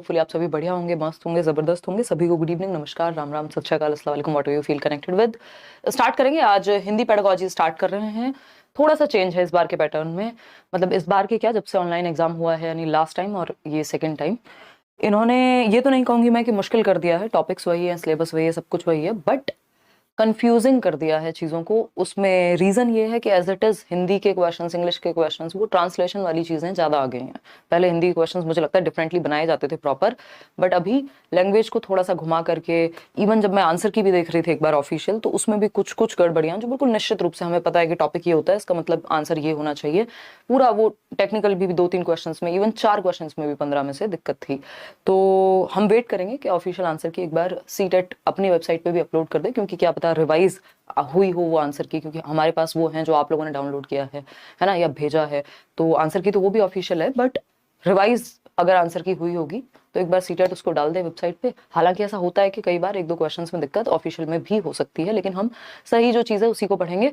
Hopefully आप सभी बढ़िया होंगे, मस्त होंगे, जबरदस्त होंगे। सभी को गुड इवनिंग, नमस्कार, राम राम, सत श्री अकाल, अस्सलाम वालेकुम, what you feel connected with. Start करेंगे। आज हिंदी पेडागोजी स्टार्ट कर रहे हैं। थोड़ा सा चेंज है इस बार के पैटर्न में, मतलब इस बार के क्या, जब से ऑनलाइन एग्जाम हुआ है, यानी लास्ट टाइम और ये सेकेंड टाइम, इन्होंने ये तो नहीं कहूंगी मैं कि मुश्किल कर दिया है। टॉपिक्स वही है, सिलेबस वही है, सब कुछ वही है, बट कंफ्यूजिंग कर दिया है चीज़ों को। उसमें रीज़न ये है कि एज इट इज़ हिंदी के क्वेश्चंस, इंग्लिश के क्वेश्चंस, वो ट्रांसलेशन वाली चीज़ें ज़्यादा आ गई हैं। पहले हिंदी के क्वेश्चंस मुझे लगता है डिफरेंटली बनाए जाते थे प्रॉपर, बट अभी लैंग्वेज को थोड़ा सा घुमा करके, इवन जब मैं आंसर की भी देख रही थी एक बार ऑफिशियल, तो उसमें भी कुछ कुछ गड़बड़ियाँ जो बिल्कुल निश्चित रूप से हमें पता है कि टॉपिक ये होता है, इसका मतलब आंसर ये होना चाहिए पूरा। वो टेक्निकल भी 2-3 क्वेश्चंस में, इवन 4 क्वेश्चंस में भी 15 में से दिक्कत थी। तो हम वेट करेंगे कि ऑफिशियल आंसर की एक बार सीटेट अपनी वेबसाइट पे भी अपलोड कर दे, क्योंकि क्या पता रिवाइज हुई हो वो आंसर की, क्योंकि हमारे पास वो हैं जो आप लोगों ने डाउनलोड किया है ना, या भेजा है। तो आंसर की तो वो भी ऑफिशियल है, बट रिवाइज अगर आंसर की हुई होगी तो एक बार सीटेट उसको डाल दे वेबसाइट पे। हालांकि ऐसा होता है कि कई बार 1-2 क्वेश्चंस में दिक्कत ऑफिशियल में भी हो सकती है, लेकिन हम सही जो चीज़ है उसी को पढ़ेंगे,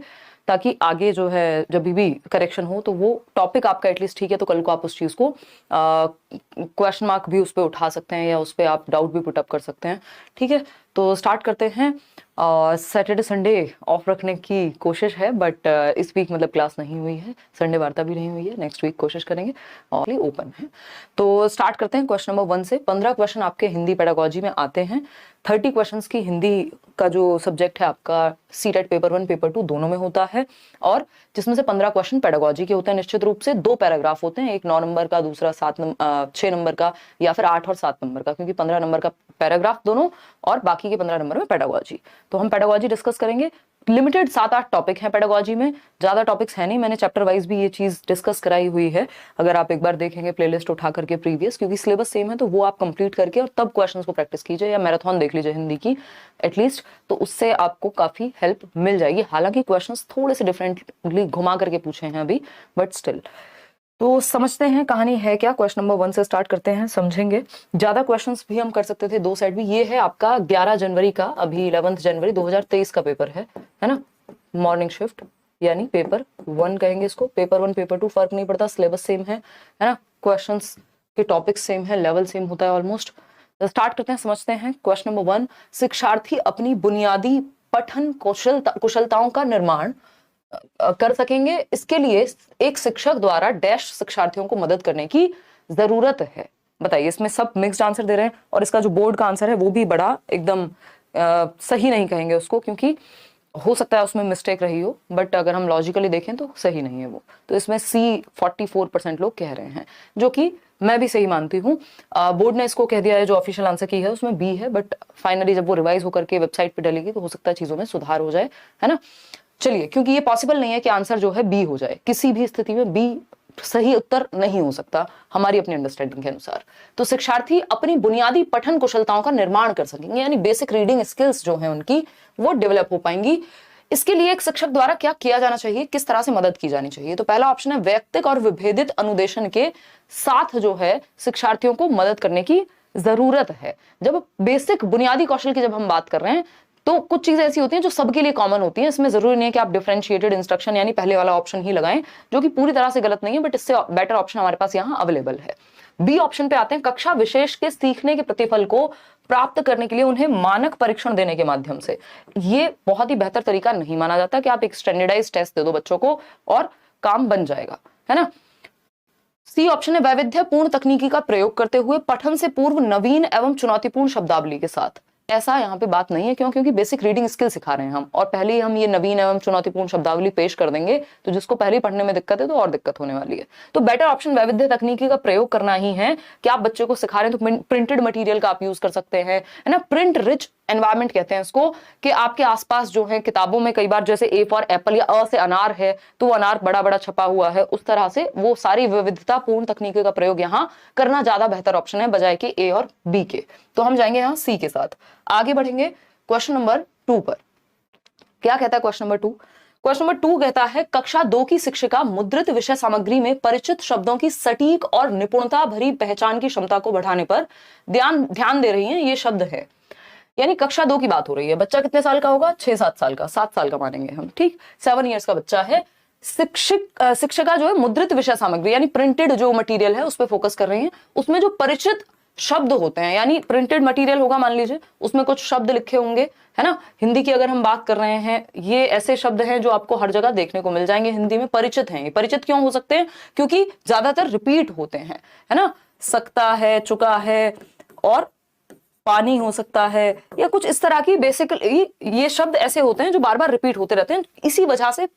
ताकि आगे जो है जब भी करेक्शन हो तो वो टॉपिक आपका एटलीस्ट ठीक है, तो कल को आप उस चीज़ को क्वेश्चन मार्क भी उस पर उठा सकते हैं, या उस पर आप डाउट भी पुटअप कर सकते हैं। ठीक है, तो स्टार्ट करते हैं। सैटरडे संडे ऑफ रखने की कोशिश है, बट इस वीक मतलब क्लास नहीं हुई है, संडे वार्ता भी नहीं हुई है। नेक्स्ट वीक कोशिश करेंगे, और ओपन है। तो स्टार्ट करते हैं क्वेश्चन नंबर 1 से। 15 क्वेश्चन आपके हिंदी पेडागोजी में आते हैं। 30 क्वेश्चंस की हिंदी का जो सब्जेक्ट है आपका सीटेट पेपर 1 पेपर 2 दोनों में होता है, और जिसमें से 15 क्वेश्चन पेडागोजी के होते हैं। निश्चित रूप से 2 पैराग्राफ होते हैं, एक 9 नंबर का, दूसरा 6 नंबर का, या फिर 8 और 7 नंबर का, क्योंकि 15 नंबर का पैराग्राफ दोनों, और बाकी के 15 नंबर में पेडागोजी। तो हम पेडागोजी डिस्कस करेंगे। लिमिटेड 7-8 टॉपिक हैं पेडागोजी में, ज्यादा टॉपिक्स है नहीं। मैंने चैप्टर वाइज भी ये चीज डिस्कस कराई हुई है, अगर आप एक बार देखेंगे प्लेलिस्ट उठा करके प्रीवियस, क्योंकि सिलेबस सेम है, तो वो आप कंप्लीट करके और तब क्वेश्चंस को प्रैक्टिस कीजिए, या मैराथन देख लीजिए हिंदी की एटलीस्ट, तो उससे आपको काफी हेल्प मिल जाएगी। हालांकि क्वेश्चंस थोड़े से डिफरेंटली घुमा करके पूछे हैं अभी, बट स्टिल। तो समझते हैं कहानी है क्या। क्वेश्चन नंबर 1 से स्टार्ट करते हैं, समझेंगे। ज्यादा क्वेश्चंस भी हम कर सकते थे, 2 साइड भी। ये है आपका 11 जनवरी का, अभी 11 जनवरी 2023 का पेपर है ना, मॉर्निंग शिफ्ट, यानी पेपर 1 कहेंगे इसको। पेपर 1 पेपर 2 फर्क नहीं पड़ता, सिलेबस सेम है ना, क्वेश्चंस के टॉपिक सेम है, लेवल सेम होता है ऑलमोस्ट। स्टार्ट करते हैं, समझते हैं। क्वेश्चन नंबर 1, शिक्षार्थी अपनी बुनियादी पठन कुशलताओं का निर्माण कर सकेंगे, इसके लिए एक शिक्षक द्वारा डैश शिक्षार्थियों को मदद करने की जरूरत है। बताइए, इसमें सब मिक्स्ड आंसर दे रहे हैं, और इसका जो बोर्ड का आंसर है वो भी बड़ा एकदम सही नहीं कहेंगे उसको, क्योंकि हो सकता है उसमें मिस्टेक रही हो, बट अगर हम लॉजिकली देखें तो सही नहीं है वो। तो इसमें सी 44% लोग कह रहे हैं, जो कि मैं भी सही मानती हूँ। बोर्ड ने इसको कह दिया है, जो ऑफिशियल आंसर की है उसमें बी है, बट फाइनली जब वो रिवाइज होकर के वेबसाइट पे डलेगी तो हो सकता है चीजों में सुधार हो जाए, है ना। चलिए, क्योंकि ये पॉसिबल नहीं है कि आंसर जो है बी हो जाए, किसी भी स्थिति में बी सही उत्तर नहीं हो सकता हमारी अपनी अंडरस्टैंडिंग के अनुसार। तो शिक्षार्थी अपनी बुनियादी पठन कुशलताओं का निर्माण कर सकेंगे, यानी बेसिक रीडिंग स्किल्स जो हैं उनकी वो डेवलप हो पाएंगी। इसके लिए एक शिक्षक द्वारा क्या किया जाना चाहिए, किस तरह से मदद की जानी चाहिए। तो पहला ऑप्शन है, वैयक्तिक और विभेदित अनुदेशन के साथ जो है शिक्षार्थियों को मदद करने की जरूरत है। जब बेसिक बुनियादी कौशल की जब हम बात कर रहे हैं, तो कुछ चीजें ऐसी होती हैं जो सबके लिए कॉमन होती हैं। इसमें जरूरी नहीं है कि आप डिफरेंशिएटेड इंस्ट्रक्शन यानी पहले वाला ऑप्शन ही लगाएं, जो कि पूरी तरह से गलत नहीं है, बट इससे बेटर ऑप्शन हमारे पास यहाँ अवेलेबल है। बी ऑप्शन पे आते हैं, कक्षा विशेष के सीखने के प्रतिफल को प्राप्त करने के लिए उन्हें मानक परीक्षण देने के माध्यम से। ये बहुत ही बेहतर तरीका नहीं माना जाता कि आप एक स्टैंडर्डाइज टेस्ट दे दो बच्चों को और काम बन जाएगा, है ना। सी ऑप्शन है, वैविध्यपूर्ण तकनीकी का प्रयोग करते हुए पठन से पूर्व नवीन एवं चुनौतीपूर्ण शब्दावली के साथ। ऐसा यहाँ पे बात नहीं है, क्यों? क्योंकि बेसिक रीडिंग स्किल सिखा रहे हैं हम, और पहले ही हम ये नवीन एवं चुनौतीपूर्ण शब्दावली पेश कर देंगे, तो जिसको पहले पढ़ने में दिक्कत है तो और दिक्कत होने वाली है। तो बेटर ऑप्शन वैविध्य तकनीकी का प्रयोग करना ही है कि आप बच्चे को सिखा रहे हैं तो प्रिंटेड मटेरियल का आप यूज कर सकते हैं, है ना। प्रिंट रिच एनवायरमेंट कहते हैं इसको, कि आपके आसपास जो है किताबों में कई बार जैसे ए फॉर एप्पल या अ से अनार है, तो वो अनार बड़ा बड़ा छपा हुआ है, उस तरह से वो सारी विविधतापूर्ण तकनीकी का प्रयोग यहाँ करना ज्यादा बेहतर ऑप्शन है, बजाय कि ए और बी के। तो हम जाएंगे यहाँ सी के साथ। आगे बढ़ेंगे क्वेश्चन नंबर 2 पर। क्या कहता है क्वेश्चन नंबर 2? क्वेश्चन नंबर 2 कहता है, कक्षा 2 की शिक्षिका मुद्रित विषय सामग्री में परिचित शब्दों की सटीक और निपुणता भरी पहचान की क्षमता को बढ़ाने पर ध्यान दे रही हैं। ये शब्द है, यानी कक्षा 2 की बात हो रही है। बच्चा कितने साल का होगा? 6-7 साल का, 7 साल का मानेंगे हम, ठीक, 7 ईयर्स का बच्चा है। शिक्षिका जो है मुद्रित विषय सामग्री यानी प्रिंटेड जो मटेरियल है उस पर फोकस कर रही है, उसमें जो परिचित शब्द होते हैं, यानी प्रिंटेड मटेरियल होगा, मान लीजिए उसमें कुछ शब्द लिखे होंगे, है ना। हिंदी की अगर हम बात कर रहे हैं, ये ऐसे शब्द हैं जो आपको हर जगह देखने को मिल जाएंगे, हिंदी में परिचित हैं। ये परिचित क्यों हो सकते हैं? क्योंकि ज्यादातर रिपीट होते हैं, है ना। सकता है, चुका है, और पानी हो सकता है, या कुछ इस तरह की बेसिकली ये शब्द ऐसे होते हैं जो बार बार रिपीट होते रहते हैं। इसी वजह से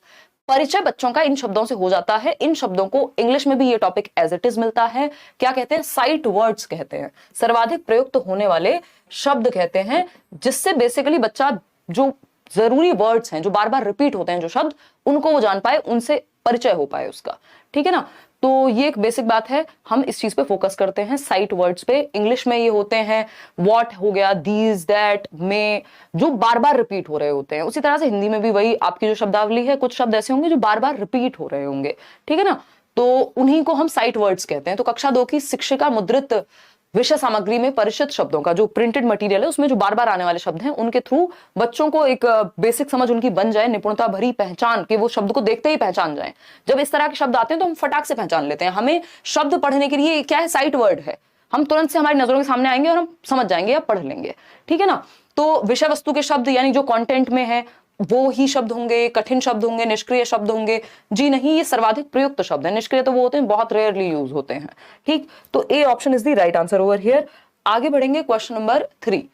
परिचय बच्चों का इन शब्दों से हो जाता है। इन शब्दों को इंग्लिश में भी ये टॉपिक एज इट इज मिलता है। क्या कहते हैं? साइट वर्ड्स कहते हैं, सर्वाधिक प्रयुक्त होने वाले शब्द कहते हैं, जिससे बेसिकली बच्चा जो जरूरी वर्ड्स हैं, जो बार बार रिपीट होते हैं जो शब्द, उनको वो जान पाए, उनसे परिचय हो पाए उसका, ठीक है ना। तो ये एक बेसिक बात है, हम इस चीज पे फोकस करते हैं, साइट वर्ड्स पे। इंग्लिश में ये होते हैं व्हाट हो गया, दीज, दैट, मे, जो बार बार रिपीट हो रहे होते हैं। उसी तरह से हिंदी में भी वही आपकी जो शब्दावली है, कुछ शब्द ऐसे होंगे जो बार बार रिपीट हो रहे होंगे, ठीक है ना। तो उन्हीं को हम साइट वर्ड्स कहते हैं। तो कक्षा 2 की शिक्षिका मुद्रित विषय सामग्री में परिचित शब्दों का जो प्रिंटेड मटेरियल है, उसमें जो बार बार आने वाले शब्द हैं, उनके थ्रू बच्चों को एक बेसिक समझ उनकी बन जाए, निपुणता भरी पहचान, कि वो शब्द को देखते ही पहचान जाए। जब इस तरह के शब्द आते हैं तो हम फटाक से पहचान लेते हैं। हमें शब्द पढ़ने के लिए क्या है? साइट वर्ड है। हम तुरंत से हमारी नजरों के सामने आएंगे और हम समझ जाएंगे या पढ़ लेंगे, ठीक है ना। तो विषय वस्तु के शब्द, यानी जो कंटेंट में है वो ही शब्द होंगे, कठिन शब्द होंगे, निष्क्रिय शब्द होंगे। जी नहीं, ये सर्वाधिक प्रयुक्त शब्द है। निष्क्रिय तो वो होते हैं, बहुत रेयरली यूज होते हैं, ठीक। तो A option is the right answer over here. आगे बढ़ेंगे, क्वेश्चन नंबर 3।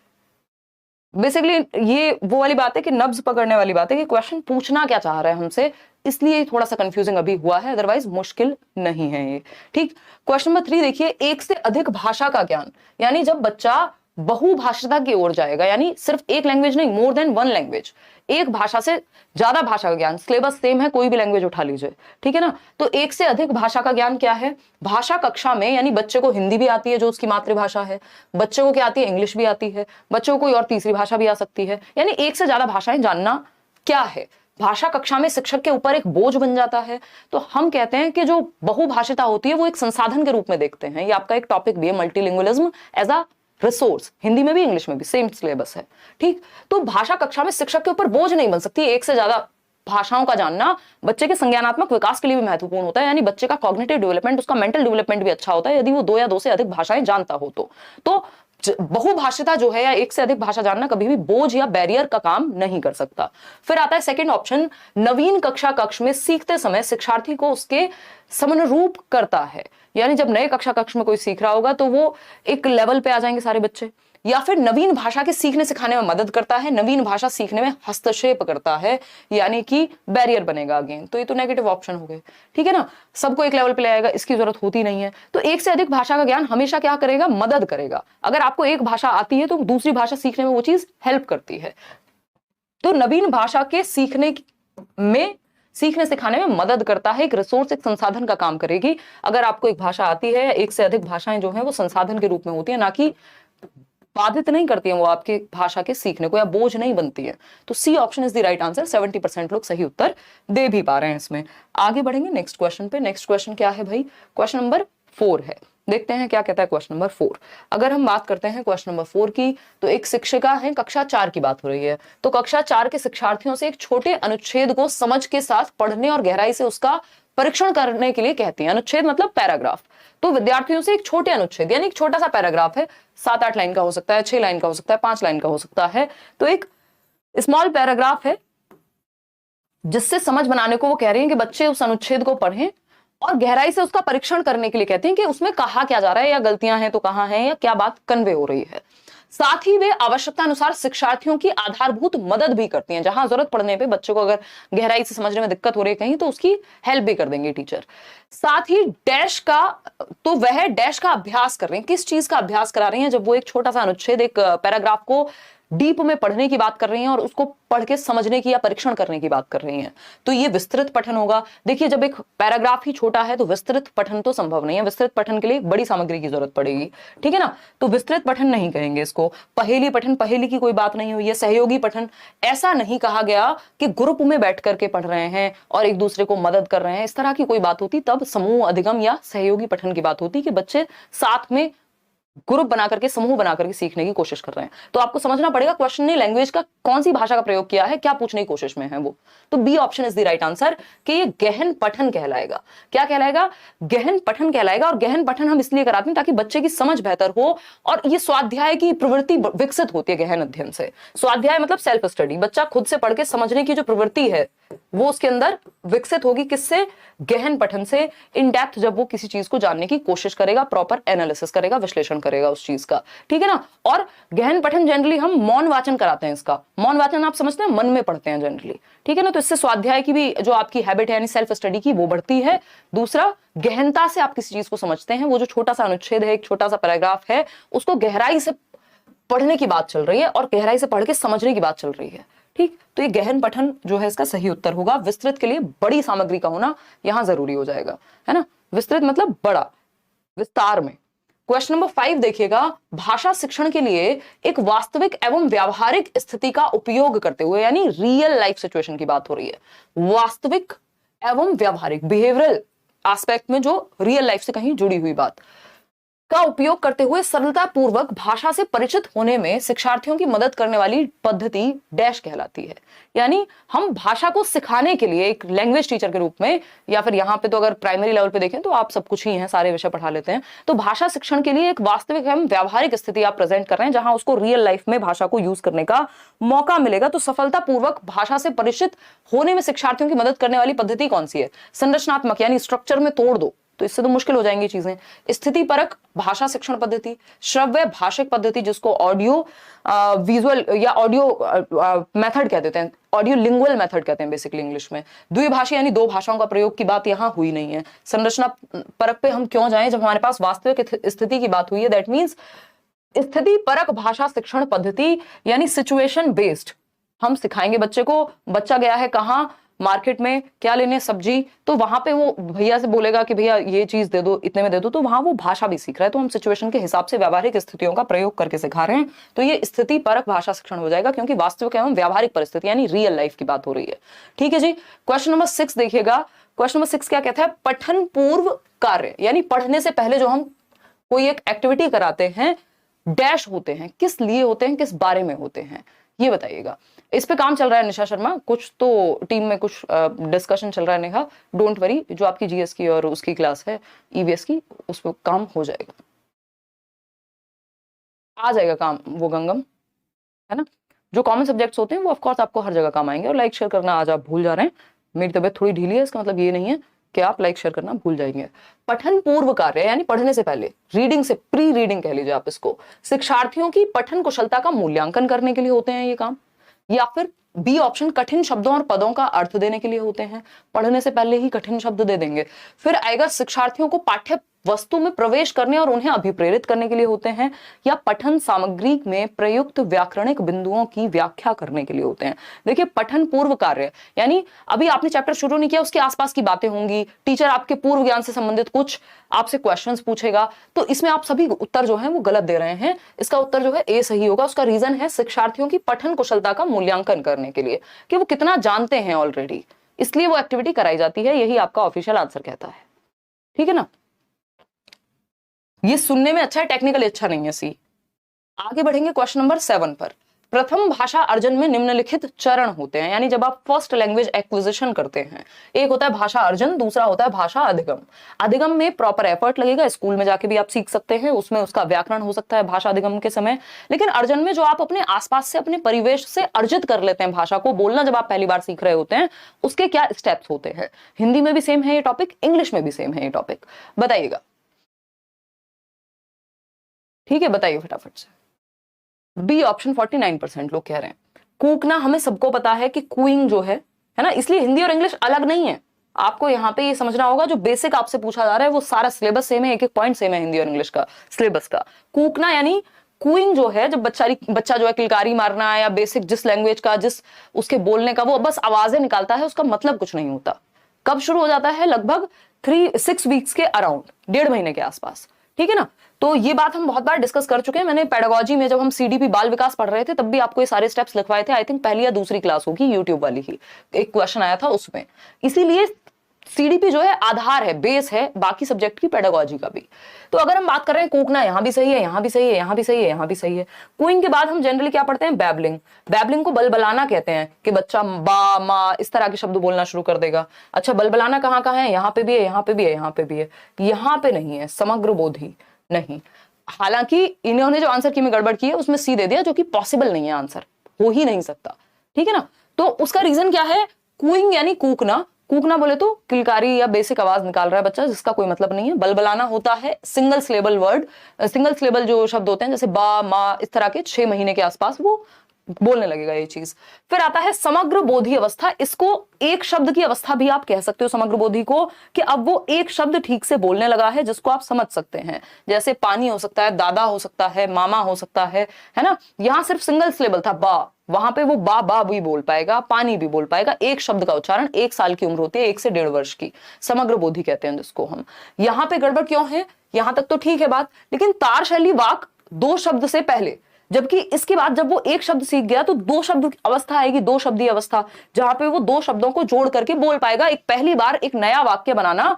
बेसिकली ये वो वाली बात है कि नब्ज पकड़ने वाली बात है कि क्वेश्चन पूछना क्या चाह रहा है हमसे, इसलिए थोड़ा सा कंफ्यूजिंग अभी हुआ है, अदरवाइज मुश्किल नहीं है ये, ठीक। क्वेश्चन नंबर 3 देखिए, एक से अधिक भाषा का ज्ञान, यानी जब बच्चा बहुभाषिता की ओर जाएगा, यानी सिर्फ एक लैंग्वेज नहीं, मोर देन वन लैंग्वेज, एक भाषा से ज्यादा भाषा का ज्ञान। सिलेबस सेम है, कोई भी लैंग्वेज उठा लीजिए, ठीक है ना। तो एक से अधिक भाषा का ज्ञान क्या है? भाषा कक्षा में, यानी बच्चे को हिंदी भी आती है जो उसकी मातृभाषा है, बच्चे को क्या आती है? इंग्लिश भी आती है, बच्चे को कोई और तीसरी भाषा भी आ सकती है, यानी एक से ज्यादा भाषाएं जानना क्या है? भाषा कक्षा में शिक्षक के ऊपर एक बोझ बन जाता है। तो हम कहते हैं कि जो बहुभाषिता होती है वो एक संसाधन के रूप में देखते हैं। ये आपका एक टॉपिक भी है, multilingualism as a resource. Hindi में भी इंग्लिश में भी सेम सिलेबस है, ठीक। तो भाषा कक्षा में शिक्षक के ऊपर बोझ नहीं बन सकती। एक से ज्यादा भाषाओं का जानना बच्चे के संज्ञानात्मक विकास के लिए भी महत्वपूर्ण होता है, यानी बच्चे का कॉग्निटिव डेवलपमेंट, उसका मेंटल डेवलपमेंट भी अच्छा होता है यदि वो 2 या 2 से अधिक भाषाएं जानता हो तो बहुभाषिता जो है या एक से अधिक भाषा जानना कभी भी बोझ या बैरियर का काम नहीं कर सकता। फिर आता है सेकंड ऑप्शन, नवीन कक्षा कक्ष में सीखते समय शिक्षार्थी को उसके समनुरूप करता है, यानी जब नए कक्षा कक्ष में कोई सीख रहा होगा तो वो एक लेवल पे आ जाएंगे सारे बच्चे। या फिर नवीन भाषा के सीखने सिखाने में मदद करता है, नवीन भाषा सीखने में हस्तक्षेप करता है, यानी कि बैरियर बनेगा अगेन। तो ये तो नेगेटिव ऑप्शन हो गए, ठीक है ना। सबको एक लेवल पे ले आएगा, इसकी जरूरत होती नहीं है। तो एक से अधिक भाषा का ज्ञान हमेशा क्या करेगा? मदद करेगा। अगर आपको एक भाषा आती है तो दूसरी भाषा सीखने में वो चीज हेल्प करती है। तो नवीन भाषा के सीखने सिखाने में मदद करता है, एक रिसोर्स, एक संसाधन का काम करेगी। अगर आपको एक भाषा आती है, एक से अधिक भाषाएं जो हैं वो संसाधन के रूप में होती है, ना कि बाधित नहीं करती हैं वो आपके भाषा के सीखने को, या बोझ नहीं बनती है। तो C option is the right answer. 70% लोग सही उत्तर दे भी पा रहे हैं इसमें। आगे बढ़ेंगे नेक्स्ट क्वेश्चन पे। नेक्स्ट क्वेश्चन क्या है भाई? क्वेश्चन नंबर 4 है। देखते हैं क्या कहता है क्वेश्चन नंबर 4। अगर हम बात करते हैं क्वेश्चन नंबर 4 की, तो एक शिक्षिका है, कक्षा 4 की बात हो रही है। तो कक्षा 4 के शिक्षार्थियों से एक छोटे अनुच्छेद को समझ के साथ पढ़ने और गहराई से उसका परीक्षण करने के लिए कहती है। अनुच्छेद मतलब पैराग्राफ। तो विद्यार्थियों से एक छोटे अनुच्छेद, यानी एक छोटा सा पैराग्राफ है, 7-8 लाइन का हो सकता है, 6 लाइन का हो सकता है, 5 लाइन का हो सकता है। तो एक स्मॉल पैराग्राफ है जिससे समझ बनाने को वो कह रही है कि बच्चे उस अनुच्छेद को पढ़ें और गहराई से उसका परीक्षण करने के लिए कहती हैं कि उसमें कहा क्या जा रहा है, या गलतियां हैं तो कहां हैं, या क्या बात कन्वे हो रही है। साथ ही वे आवश्यकता अनुसार शिक्षार्थियों की आधारभूत मदद भी करती हैं। जहां जरूरत पड़ने पे बच्चों को अगर गहराई से समझने में दिक्कत हो रही है कहीं, तो उसकी हेल्प भी कर देंगे टीचर। साथ ही डैश का, तो वह डैश का अभ्यास कर रहे हैं। किस चीज का अभ्यास करा रही हैं? जब वो एक छोटा सा अनुच्छेद, एक पैराग्राफ को डीप में पढ़ने की बात कर रही हैं और उसको पढ़ के समझने की या परीक्षण करने की बात कर रही हैं, तो ये विस्तृत पठन होगा। देखिए, जब एक पैराग्राफ ही छोटा है तो विस्तृत पठन तो संभव नहीं है। विस्तृत पठन के लिए बड़ी सामग्री की जरूरत पड़ेगी, ठीक है ना। तो विस्तृत पठन नहीं कहेंगे इसको। पहेली पठन, पहेली की कोई बात नहीं हुई है। सहयोगी पठन, ऐसा नहीं कहा गया कि ग्रुप में बैठ करके पढ़ रहे हैं और एक दूसरे को मदद कर रहे हैं। इस तरह की कोई बात होती तब समूह अधिगम या सहयोगी पठन की बात होती कि बच्चे साथ में ग्रुप बना करके, समूह बना करके सीखने की कोशिश कर रहे हैं। तो आपको समझना पड़ेगा क्वेश्चन ने लैंग्वेज का कौन सी भाषा का प्रयोग किया है, क्या पूछने की कोशिश में है वो। तो B option is the right answer कि ये गहन पठन कहलाएगा। क्या कहलाएगा? गहन पठन कहलाएगा। और गहन पठन हम इसलिए कराते हैं ताकि बच्चे की समझ बेहतर हो और ये स्वाध्याय की प्रवृत्ति विकसित होती है गहन अध्ययन से। स्वाध्याय मतलब सेल्फ स्टडी, बच्चा खुद से पढ़ के समझने की जो प्रवृत्ति है वो उसके अंदर विकसित होगी। किससे? गहन पठन से। इन डेप्थ जब वो किसी चीज को जानने की कोशिश करेगा, प्रॉपर एनालिसिस करेगा, विश्लेषण करेगा उस चीज का, ठीक है ना। और गहन पठन जनरली हम मौन वाचन कराते हैं। इसका मौन वाचन आप समझते हैं, मन में पढ़ते हैं जनरली, ठीक है ना। तो इससे स्वाध्याय की भी जो आपकी हैबिट है यानी सेल्फ स्टडी की वो बढ़ती है। दूसरा, गहनता से आप किसी चीज को समझते हैं। वो जो छोटा सा अनुच्छेद है, एक छोटा सा पैराग्राफ है, उसको गहराई से पढ़ने की बात चल रही है और गहराई से पढ़ के समझने की बात चल रही है, ठीक। तो ये गहन पठन जो है इसका सही उत्तर होगा। विस्तृत के लिए बड़ी सामग्री का होना यहां जरूरी हो जाएगा, है ना। विस्तृत मतलब बड़ा, विस्तार में। क्वेश्चन नंबर 5 देखिएगा, भाषा शिक्षण के लिए एक वास्तविक एवं व्यावहारिक स्थिति का उपयोग करते हुए, यानी रियल लाइफ सिचुएशन की बात हो रही है। वास्तविक एवं व्यावहारिक, बिहेवियरल एस्पेक्ट में जो रियल लाइफ से कहीं जुड़ी हुई बात का उपयोग करते हुए सरलता पूर्वक भाषा से परिचित होने में शिक्षार्थियों की मदद करने वाली पद्धति डैश कहलाती है। यानी हम भाषा को सिखाने के लिए एक लैंग्वेज टीचर के रूप में, या फिर यहाँ पे तो अगर प्राइमरी लेवल पे देखें तो आप सब कुछ ही हैं, सारे विषय पढ़ा लेते हैं। तो भाषा शिक्षण के लिए एक वास्तविक एवं व्यावहारिक स्थिति आप प्रेजेंट कर रहे हैं जहां उसको रियल लाइफ में भाषा को यूज करने का मौका मिलेगा। तो सफलता पूर्वक भाषा से परिचित होने में शिक्षार्थियों की मदद करने वाली पद्धति कौन सी है? संरचनात्मक, यानी स्ट्रक्चर में तोड़ दो तो इससे तो मुश्किल हो जाएंगी चीजें। स्थिति परक भाषा शिक्षण पद्धति, श्रव्य भाषिक पद्धति जिसको ऑडियो विजुअल या ऑडियो मेथड कह देते हैं, ऑडियो लिंगुअल मेथड कहते हैं बेसिकली इंग्लिश में। द्विभाषी यानी दो भाषाओं का प्रयोग की बात यहां हुई नहीं है। संरचना परक पे हम क्यों जाएं जब हमारे पास वास्तविक स्थिति की बात हुई है। दैट मीन्स स्थिति परक भाषा शिक्षण पद्धति यानी सिचुएशन बेस्ड हम सिखाएंगे बच्चे को। बच्चा गया है कहां? मार्केट में, क्या लेने? सब्जी। तो वहां पे वो भैया से बोलेगा कि भैया ये चीज दे दो, इतने में दे दो। तो वहां वो भाषा भी सीख रहा है। तो हम सिचुएशन के हिसाब से व्यावहारिक स्थितियों का प्रयोग करके सिखा रहे हैं। तो ये स्थिति परक भाषा शिक्षण हो जाएगा क्योंकि वास्तविक एवं व्यावहारिक परिस्थिति यानी रियल लाइफ की बात हो रही है, ठीक है जी। क्वेश्चन नंबर 6 देखिएगा। क्वेश्चन नंबर 6 क्या कहता है? पठन पूर्व कार्य, यानी पढ़ने से पहले जो हम कोई एक एक्टिविटी कराते हैं, डैश होते हैं, किस लिए होते हैं, किस बारे में होते हैं, ये बताइएगा। इस पे काम चल रहा है निशा शर्मा, कुछ तो टीम में कुछ डिस्कशन चल रहा है नेहा, डोंट वरी। जो आपकी जीएस की और उसकी क्लास है ईवीएस की, उस पर काम हो जाएगा, आ जाएगा काम वो गंगम, है ना। जो कॉमन सब्जेक्ट्स होते हैं वो ऑफकोर्स आपको हर जगह काम आएंगे। और लाइक शेयर करना आज आप भूल जा रहे हैं। मेरी तबीयत थोड़ी ढीली है, इसका मतलब ये नहीं है कि आप लाइक शेयर करना भूल जाएंगे। पठन पूर्व कार्य यानी पढ़ने से पहले, रीडिंग से, प्री रीडिंग कह लीजिए आप इसको, शिक्षार्थियों की पठन कुशलता का मूल्यांकन करने के लिए होते हैं ये काम। या फिर बी ऑप्शन, कठिन शब्दों और पदों का अर्थ देने के लिए होते हैं। पढ़ने से पहले ही कठिन शब्द दे देंगे। फिर आएगा शिक्षार्थियों को पाठ्य वस्तु में प्रवेश करने और उन्हें अभिप्रेरित करने के लिए होते हैं। या पठन सामग्री में प्रयुक्त व्याकरणिक बिंदुओं की व्याख्या करने के लिए होते हैं। देखिए, पठन पूर्व कार्य यानी अभी आपने चैप्टर शुरू नहीं किया, उसके आसपास की बातें होंगी, टीचर आपके पूर्व ज्ञान से संबंधित कुछ आपसे क्वेश्चंस पूछेगा, तो इसमें आप सभी उत्तर जो है वो गलत दे रहे हैं। इसका उत्तर जो है ए सही होगा। उसका रीजन है शिक्षार्थियों की पठन कुशलता का मूल्यांकन करने के लिए, कि वो कितना जानते हैं ऑलरेडी, इसलिए वो एक्टिविटी कराई जाती है। यही आपका ऑफिशियल आंसर कहता है, ठीक है ना। ये सुनने में अच्छा है, टेक्निकली अच्छा नहीं है सी। आगे बढ़ेंगे क्वेश्चन नंबर 7 पर। प्रथम भाषा अर्जन में निम्नलिखित चरण होते हैं, यानी जब आप फर्स्ट लैंग्वेज एक्विजिशन करते हैं, एक होता है भाषा अर्जन, दूसरा होता है भाषा अधिगम। अधिगम में प्रॉपर एफर्ट लगेगा, स्कूल में जाके भी आप सीख सकते हैं, उसमें उसका व्याकरण हो सकता है भाषा अधिगम के समय। लेकिन अर्जन में जो आप अपने आसपास से, अपने परिवेश से अर्जित कर लेते हैं भाषा को बोलना, जब आप पहली बार सीख रहे होते हैं, उसके क्या स्टेप्स होते हैं। हिंदी में भी सेम है ये टॉपिक, इंग्लिश में भी सेम है ये टॉपिक, बताइएगा, ठीक है, बताइए फटाफट से। बी ऑप्शन 49% लोग कह रहे हैं। कूकना हमें सबको पता है कि कूइंग जो है ना, इसलिए हिंदी और इंग्लिश अलग नहीं है। आपको यहाँ पे ये समझना होगा, जो बेसिक आपसे पूछा जा रहा है वो सारा सिलेबस सेम है, एक एक पॉइंट सेम है हिंदी और इंग्लिश का सिलेबस का। कूकना यानी कूइंग जो है, जब बच्चा जो है किलकारी मारना है, या बेसिक जिस लैंग्वेज का, जिस उसके बोलने का, वो बस आवाजें निकालता है, उसका मतलब कुछ नहीं होता। कब शुरू हो जाता है? लगभग 3-6 वीक्स के अराउंड, 1.5 महीने के आसपास, ठीक है ना। तो ये बात हम बहुत बार डिस्कस कर चुके हैं। मैंने पेडागोजी में जब हम सीडीपी बाल विकास पढ़ रहे थे तब भी आपको ये सारे स्टेप्स लिखवाए थे। आई थिंक पहली या दूसरी क्लास होगी, यूट्यूब वाली ही, एक क्वेश्चन आया था उसमें। इसीलिए सीडीपी जो है आधार है, बेस है बाकी सब्जेक्ट की पेडागोजी का भी। तो अगर हम बात कर रहे हैं कूकना, यहां भी सही है, यहां भी सही है, यहां भी सही है, यहां भी सही है। कूइंग के बाद हम जनरली क्या पढ़ते हैं, बैबलिंग। बैबलिंग को बलबलाना कहते हैं कि बच्चा बा मा इस तरह के शब्द बोलना शुरू कर देगा। अच्छा, बलबलाना कहाँ कहाँ है, यहाँ पे भी है, यहाँ पे भी है, यहाँ पे भी है, यहाँ पे नहीं है, समग्र बोधि नहीं। हालांकि इन्होंने जो आंसर की में गड़बड़ की है उसमें सी दे दिया, जो कि पॉसिबल नहीं है, आंसर हो ही नहीं सकता, ठीक है ना। तो उसका रीजन क्या है, कूइंग यानी कूकना। कूकना बोले तो किलकारी या बेसिक आवाज निकाल रहा है बच्चा, जिसका कोई मतलब नहीं है। बलबलाना होता है single syllable word, single syllable जो शब्द होते हैं जैसे बा मा इस तरह के 6 महीने के आसपास वो बोलने लगेगा ये चीज। फिर आता है समग्र बोधि अवस्था। इसको एक शब्द की अवस्था भी आप कह सकते हो समग्र बोधि को, कि अब वो एक शब्द ठीक से बोलने लगा है जिसको आप समझ सकते हैं। जैसे पानी हो सकता है, दादा हो सकता है, मामा हो सकता है ना। यहां सिर्फ सिंगल सिलेबल था बा, वहां पे वो बा भी बोल पाएगा, पानी भी बोल पाएगा। एक शब्द का उच्चारण, 1 साल की उम्र होती है, 1 से 1.5 वर्ष की, समग्र बोधि कहते हैं जिसको हम। यहां पे गड़बड़ क्यों है, यहां तक तो ठीक है बात, लेकिन तार शैली वाक 2 शब्द से पहले, जबकि इसके बाद जब वो एक शब्द सीख गया तो 2 शब्द की अवस्था आएगी, 2 शब्दी अवस्था, जहां पे वो 2 शब्दों को जोड़ करके बोल पाएगा। एक पहली बार एक नया वाक्य बनाना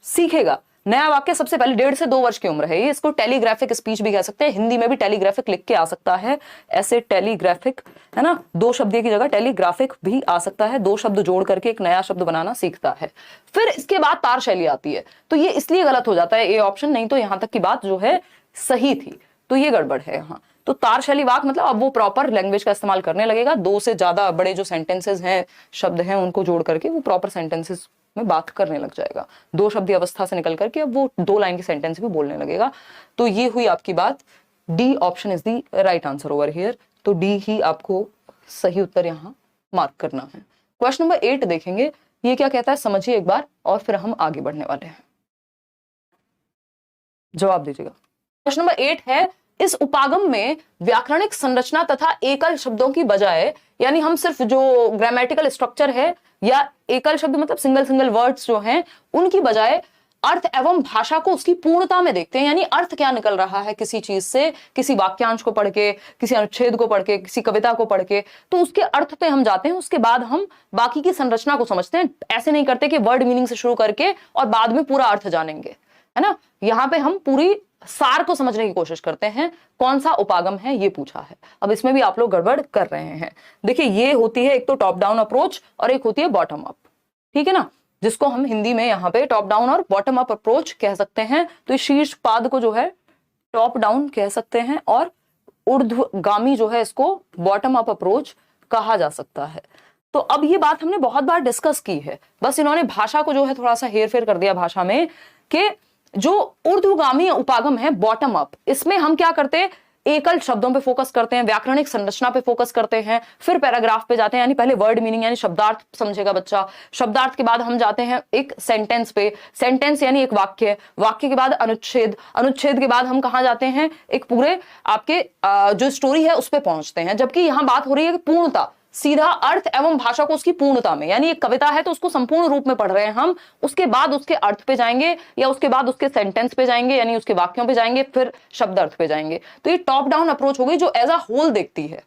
सीखेगा। नया वाक्य सबसे पहले 1.5 से 2 वर्ष की उम्र है। ये इसको टेलीग्राफिक स्पीच भी कह सकते हैं, हिंदी में भी टेलीग्राफिक लिख के आ सकता है, ऐसे टेलीग्राफिक है ना, 2 शब्द की जगह टेलीग्राफिक भी आ सकता है। 2 शब्द जोड़ करके एक नया शब्द बनाना सीखता है। फिर इसके बाद तार शैली आती है, तो ये इसलिए गलत हो जाता है ए ऑप्शन, नहीं तो यहां तक की बात जो है सही थी, तो ये गड़बड़ है यहाँ। तो तार शैली वाक मतलब अब वो प्रॉपर लैंग्वेज का इस्तेमाल करने लगेगा। 2 से ज्यादा बड़े जो सेंटेंसेस हैं, शब्द हैं, उनको जोड़ करके वो प्रॉपर सेंटेंसेस में बात करने लग जाएगा। 2 शब्दी अवस्था से निकल करके अब वो 2 लाइन के सेंटेंस भी बोलने लगेगा। तो ये हुई आपकी बात, D option is the right answer over here. तो डी ही आपको सही उत्तर यहाँ मार्क करना है। क्वेश्चन नंबर 8 देखेंगे, ये क्या कहता है समझिए एक बार और फिर हम आगे बढ़ने वाले हैं। जवाब दीजिएगा। क्वेश्चन नंबर 8 है, इस उपागम में व्याकरणिक संरचना तथा एकल शब्दों की बजाय, यानी हम सिर्फ जो ग्रामेटिकल स्ट्रक्चर है या एकल शब्द मतलब सिंगल वर्ड्स जो हैं, उनकी बजाय अर्थ एवं भाषा को उसकी पूर्णता में देखते हैं। यानी अर्थ क्या निकल रहा है किसी चीज से, किसी वाक्यांश को पढ़ के, किसी अनुच्छेद को पढ़ के, किसी कविता को पढ़ के, तो उसके अर्थ पे हम जाते हैं, उसके बाद हम बाकी की संरचना को समझते हैं। ऐसे नहीं करते कि वर्ड मीनिंग से शुरू करके और बाद में पूरा अर्थ जानेंगे, है ना। यहाँ पे हम पूरी सार को समझने की कोशिश करते हैं। कौन सा उपागम है ये पूछा है। अब इसमें भी आप लोग गड़बड़ कर रहे हैं। देखिए, ये होती है एक तो टॉप डाउन अप्रोच और एक होती है बॉटम अप, ठीक है ना, जिसको हम हिंदी में यहाँ पे टॉप डाउन और बॉटम अप अप्रोच कह सकते हैं। तो इस शीर्ष पाद को जो है टॉप डाउन कह सकते हैं और ऊर्ध्वगामी जो है इसको बॉटम अप अप्रोच कहा जा सकता है। तो अब ये बात हमने बहुत बार डिस्कस की है, बस इन्होंने भाषा को जो है थोड़ा सा हेर फेर कर दिया भाषा में, कि जो ऊर्ध्वगामी उपागम है बॉटम अप, इसमें हम क्या करते हैं, एकल शब्दों पे फोकस करते हैं, व्याकरणिक संरचना पे फोकस करते हैं, फिर पैराग्राफ पे जाते हैं, यानी पहले वर्ड मीनिंग यानी शब्दार्थ समझेगा बच्चा, शब्दार्थ के बाद हम जाते हैं एक सेंटेंस पे, सेंटेंस यानी एक वाक्य, वाक्य के बाद अनुच्छेद, अनुच्छेद के बाद हम कहां जाते हैं, एक पूरे आपके जो स्टोरी है उस पे पहुंचते हैं। जबकि यहां बात हो रही है कि पूर्णता, सीधा अर्थ एवं भाषा को उसकी पूर्णता में, यानी एक कविता है तो उसको संपूर्ण रूप में पढ़ रहे हैं हम, उसके बाद उसके अर्थ पे जाएंगे या उसके बाद उसके सेंटेंस पे जाएंगे, यानी उसके वाक्यों पे जाएंगे, फिर शब्द अर्थ पे जाएंगे। तो ये टॉप डाउन अप्रोच हो गई, जो एज अ होल देखती है,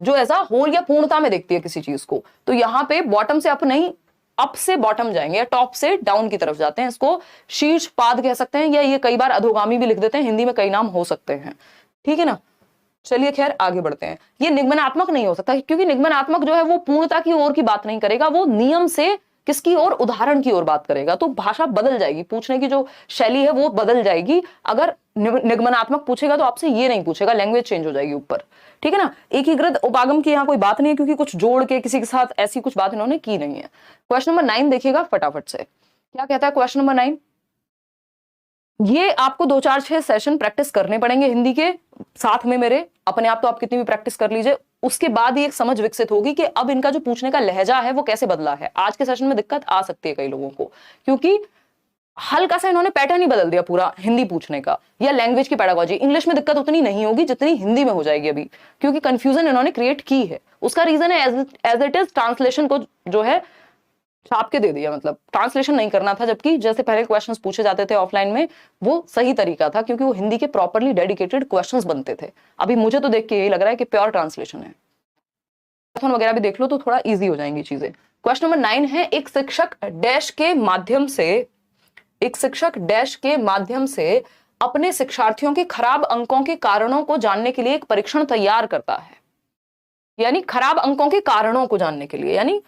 जो एज अ होल या पूर्णता में देखती है किसी चीज को। तो यहाँ पे बॉटम से अप नहीं, अप से बॉटम जाएंगे या टॉप से डाउन की तरफ जाते हैं। इसको शीर्ष पाद कह सकते हैं, या ये कई बार अधोगामी भी लिख देते हैं, हिंदी में कई नाम हो सकते हैं, ठीक है ना। चलिए खैर आगे बढ़ते हैं। ये निगमनात्मक नहीं हो सकता, क्योंकि निगमनात्मक जो है वो पूर्णता की ओर की बात नहीं करेगा, वो नियम से किसकी ओर, उदाहरण की ओर बात करेगा। तो भाषा बदल जाएगी, पूछने की जो शैली है वो बदल जाएगी। अगर निगमनात्मक पूछेगा तो आपसे ये नहीं पूछेगा, लैंग्वेज चेंज हो जाएगी ऊपर, ठीक है ना। एकीकृत उपागम की यहाँ कोई बात नहीं है, क्योंकि कुछ जोड़ के किसी के साथ ऐसी कुछ बात इन्होंने की नहीं है। क्वेश्चन नंबर 9 देखिएगा फटाफट से, क्या कहता है क्वेश्चन नंबर 9। ये आपको 2-4-6 सेशन प्रैक्टिस करने पड़ेंगे हिंदी के साथ में मेरे, अपने आप तो आप कितनी भी प्रैक्टिस कर लीजिए, उसके बाद ही एक समझ विकसित होगी कि अब इनका जो पूछने का लहजा है वो कैसे बदला है। आज के सेशन में दिक्कत आ सकती है कई लोगों को, क्योंकि हल्का सा इन्होंने पैटर्न ही बदल दिया पूरा हिंदी पूछने का, या लैंग्वेज की पेडागोजी। इंग्लिश में दिक्कत उतनी नहीं होगी जितनी हिंदी में हो जाएगी अभी, क्योंकि कंफ्यूजन इन्होंने क्रिएट की है। उसका रीजन है एज इट इज ट्रांसलेशन को जो है छाप के दे दिया, मतलब ट्रांसलेशन नहीं करना था, जबकि जैसे पहले क्वेश्चंस पूछे जाते थे ऑफलाइन में वो सही तरीका था, क्योंकि वो हिंदी के प्रॉपर्ली डेडिकेटेड क्वेश्चंस बनते थे। अभी मुझे तो देख के यही लग रहा है कि प्योर ट्रांसलेशन है। मैराथन वगैरह भी देख लो तो थोड़ा इजी हो जाएंगी चीजें। क्वेश्चन नंबर 9 है, एक शिक्षक डैश के माध्यम से अपने शिक्षार्थियों के खराब अंकों के कारणों को जानने के लिए एक परीक्षण तैयार करता है। यानी खराब अंकों के कारणों को जानने के लिए, यानी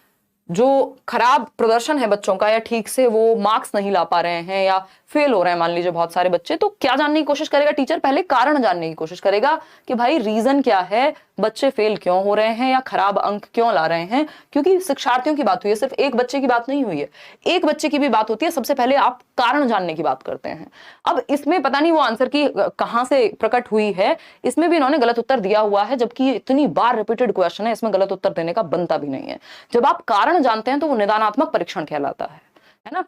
जो खराब प्रदर्शन है बच्चों का, या ठीक से वो मार्क्स नहीं ला पा रहे हैं या फेल हो रहे हैं मान लीजिए बहुत सारे बच्चे, तो क्या जानने की कोशिश करेगा टीचर? पहले कारण जानने की कोशिश करेगा कि भाई रीजन क्या है, बच्चे फेल क्यों हो रहे हैं या खराब अंक क्यों ला रहे हैं। क्योंकि शिक्षार्थियों की बात हुई है, सिर्फ एक बच्चे की बात नहीं हुई है, एक बच्चे की भी बात होती है। सबसे पहले आप कारण जानने की बात करते हैं। अब इसमें पता नहीं वो आंसर की कहां से प्रकट हुई है, इसमें भी इन्होंने गलत उत्तर दिया हुआ है, जबकि इतनी बार रिपीटेड क्वेश्चन है, इसमें गलत उत्तर देने का बनता भी नहीं है। जब आप कारण जानते हैं तो वो निदानात्मक परीक्षण कहलाता है ना।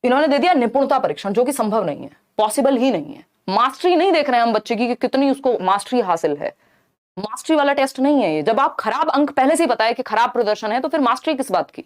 इन्होंने दे दिया निपुणता परीक्षण, जो कि संभव नहीं है, पॉसिबल ही नहीं है। मास्टरी नहीं देख रहे हैं हम बच्चे की कि कितनी उसको मास्टरी हासिल है, मास्टरी वाला टेस्ट नहीं है ये। जब आप खराब अंक पहले से ही पता है कि खराब प्रदर्शन है तो फिर मास्टरी किस बात की?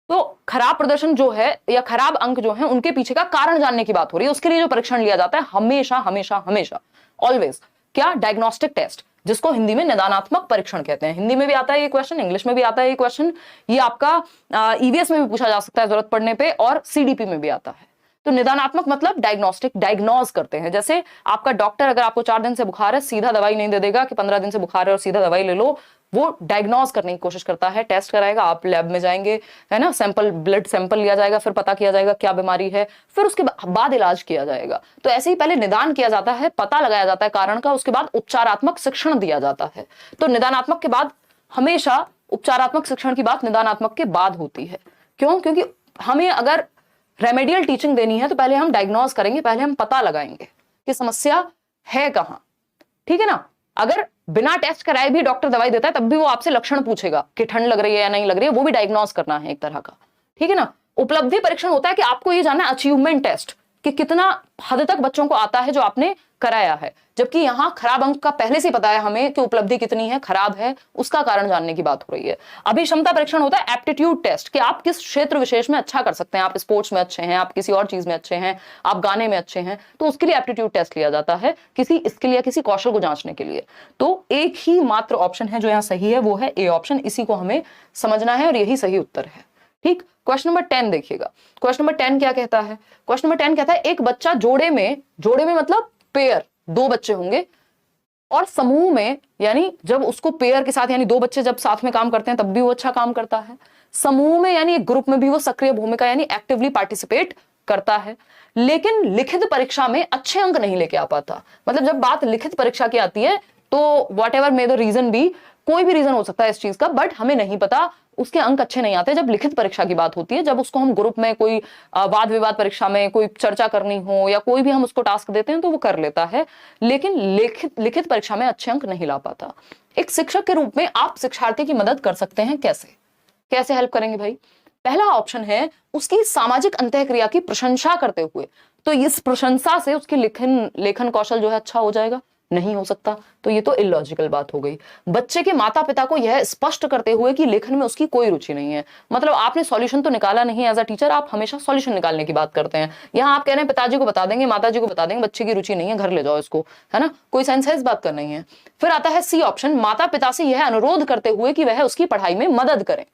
तो खराब प्रदर्शन जो है या खराब अंक जो है उनके पीछे का कारण जानने की बात हो रही है। उसके लिए जो परीक्षण लिया जाता है हमेशा हमेशा हमेशा ऑलवेज क्या? डायग्नोस्टिक टेस्ट, जिसको हिंदी में निदानात्मक परीक्षण कहते हैं। हिंदी में भी आता है ये क्वेश्चन, इंग्लिश में भी आता है ये क्वेश्चन, ये आपका ईवीएस में भी पूछा जा सकता है जरूरत पड़ने पे, और सीडीपी में भी आता है। तो निदानात्मक मतलब डायग्नोस्टिक, डायग्नोज करते हैं। जैसे आपका डॉक्टर अगर आपको 4 दिन से बुखार है सीधा दवाई नहीं दे देगा कि 15 दिन से बुखार है और सीधा दवाई ले लो, वो डायग्नोज करने की कोशिश करता है, टेस्ट कराएगा, आप लैब में जाएंगे, है ना, सैंपल, ब्लड सैंपल लिया जाएगा, फिर पता किया जाएगा क्या बीमारी है, फिर उसके बाद इलाज किया जाएगा। तो ऐसे ही पहले निदान किया जाता है, पता लगाया जाता है कारण का, उसके बाद उपचारात्मक शिक्षण दिया जाता है। तो निदानात्मक के बाद हमेशा उपचारात्मक शिक्षण की बात निदानात्मक के बाद होती है। क्यों? क्योंकि हमें अगर रेमेडियल टीचिंग देनी है तो पहले हम डायग्नोज करेंगे, पहले हम पता लगाएंगे कि समस्या है कहां। ठीक है ना। अगर बिना टेस्ट कराए भी डॉक्टर दवाई देता है तब भी वो आपसे लक्षण पूछेगा कि ठंड लग रही है या नहीं लग रही है, वो भी डायग्नोज करना है एक तरह का। ठीक है ना। उपलब्धि परीक्षण होता है कि आपको ये जानना है, अचीवमेंट टेस्ट, कि कितना हद तक बच्चों को आता है जो आपने कराया है। जबकि यहाँ खराब अंक का पहले से पता है हमें कि उपलब्धि कितनी है, खराब है, उसका कारण जानने की बात हो रही है। अभिक्षमता परीक्षण होता है एप्टीट्यूड टेस्ट, कि आप किस क्षेत्र विशेष में अच्छा कर सकते हैं। आप स्पोर्ट्स में अच्छे हैं, आप किसी और चीज में अच्छे हैं, आप गाने में अच्छे हैं, तो उसके लिए एप्टीट्यूड टेस्ट लिया जाता है, किसी स्किल या किसी कौशल को जांचने के लिए। तो एक ही मात्र ऑप्शन है जो यहाँ सही है, वो है ए ऑप्शन। इसी को हमें समझना है और यही सही उत्तर है। ठीक। क्वेश्चन नंबर 10 देखिएगा। क्वेश्चन नंबर 10 क्या कहता है? क्वेश्चन नंबर 10 कहता है एक बच्चा जोड़े में मतलब पेयर, 2 बच्चे होंगे, और समूह में, यानी जब उसको पेयर के साथ, यानी 2 बच्चे जब साथ में काम करते हैं तब भी वो अच्छा काम करता है, समूह में यानी एक ग्रुप में भी वो सक्रिय भूमिका यानी एक्टिवली पार्टिसिपेट करता है, लेकिन लिखित परीक्षा में अच्छे अंक नहीं लेके आ पाता। मतलब जब बात लिखित परीक्षा की आती है तो whatever may the reason be, कोई भी रीजन हो सकता है इस चीज का, बट हमें नहीं पता, उसके अंक अच्छे नहीं आते। जब लिखित परीक्षा की बात होती है, जब उसको हम ग्रुप में कोई वाद विवाद परीक्षा में कोई चर्चा करनी हो या कोई भी हम उसको टास्क देते हैं तो वो कर लेता है, लेकिन लिखित परीक्षा में अच्छे अंक नहीं ला पाता। एक शिक्षक के रूप में आप शिक्षार्थी की मदद कर सकते हैं। कैसे हेल्प करेंगे भाई? पहला ऑप्शन है उसकी सामाजिक अंतःक्रिया की प्रशंसा करते हुए। तो इस प्रशंसा से उसकी लेखन कौशल जो है अच्छा हो जाएगा? नहीं हो सकता। तो ये तो इलॉजिकल बात हो गई। बच्चे के माता पिता को यह स्पष्ट करते हुए कि लेखन में उसकी कोई रुचि नहीं है। मतलब आपने सॉल्यूशन तो निकाला नहीं, एज अ टीचर आप हमेशा सॉल्यूशन निकालने की बात करते हैं। यहाँ आप कह रहे हैं पिताजी को बता देंगे, माताजी को बता देंगे, बच्चे की रुचि नहीं है, घर ले जाओ इसको, है ना। कोई सेंस है इस बात का? नहीं है। फिर आता है सी ऑप्शन, माता पिता से यह अनुरोध करते हुए कि वह उसकी पढ़ाई में मदद करें।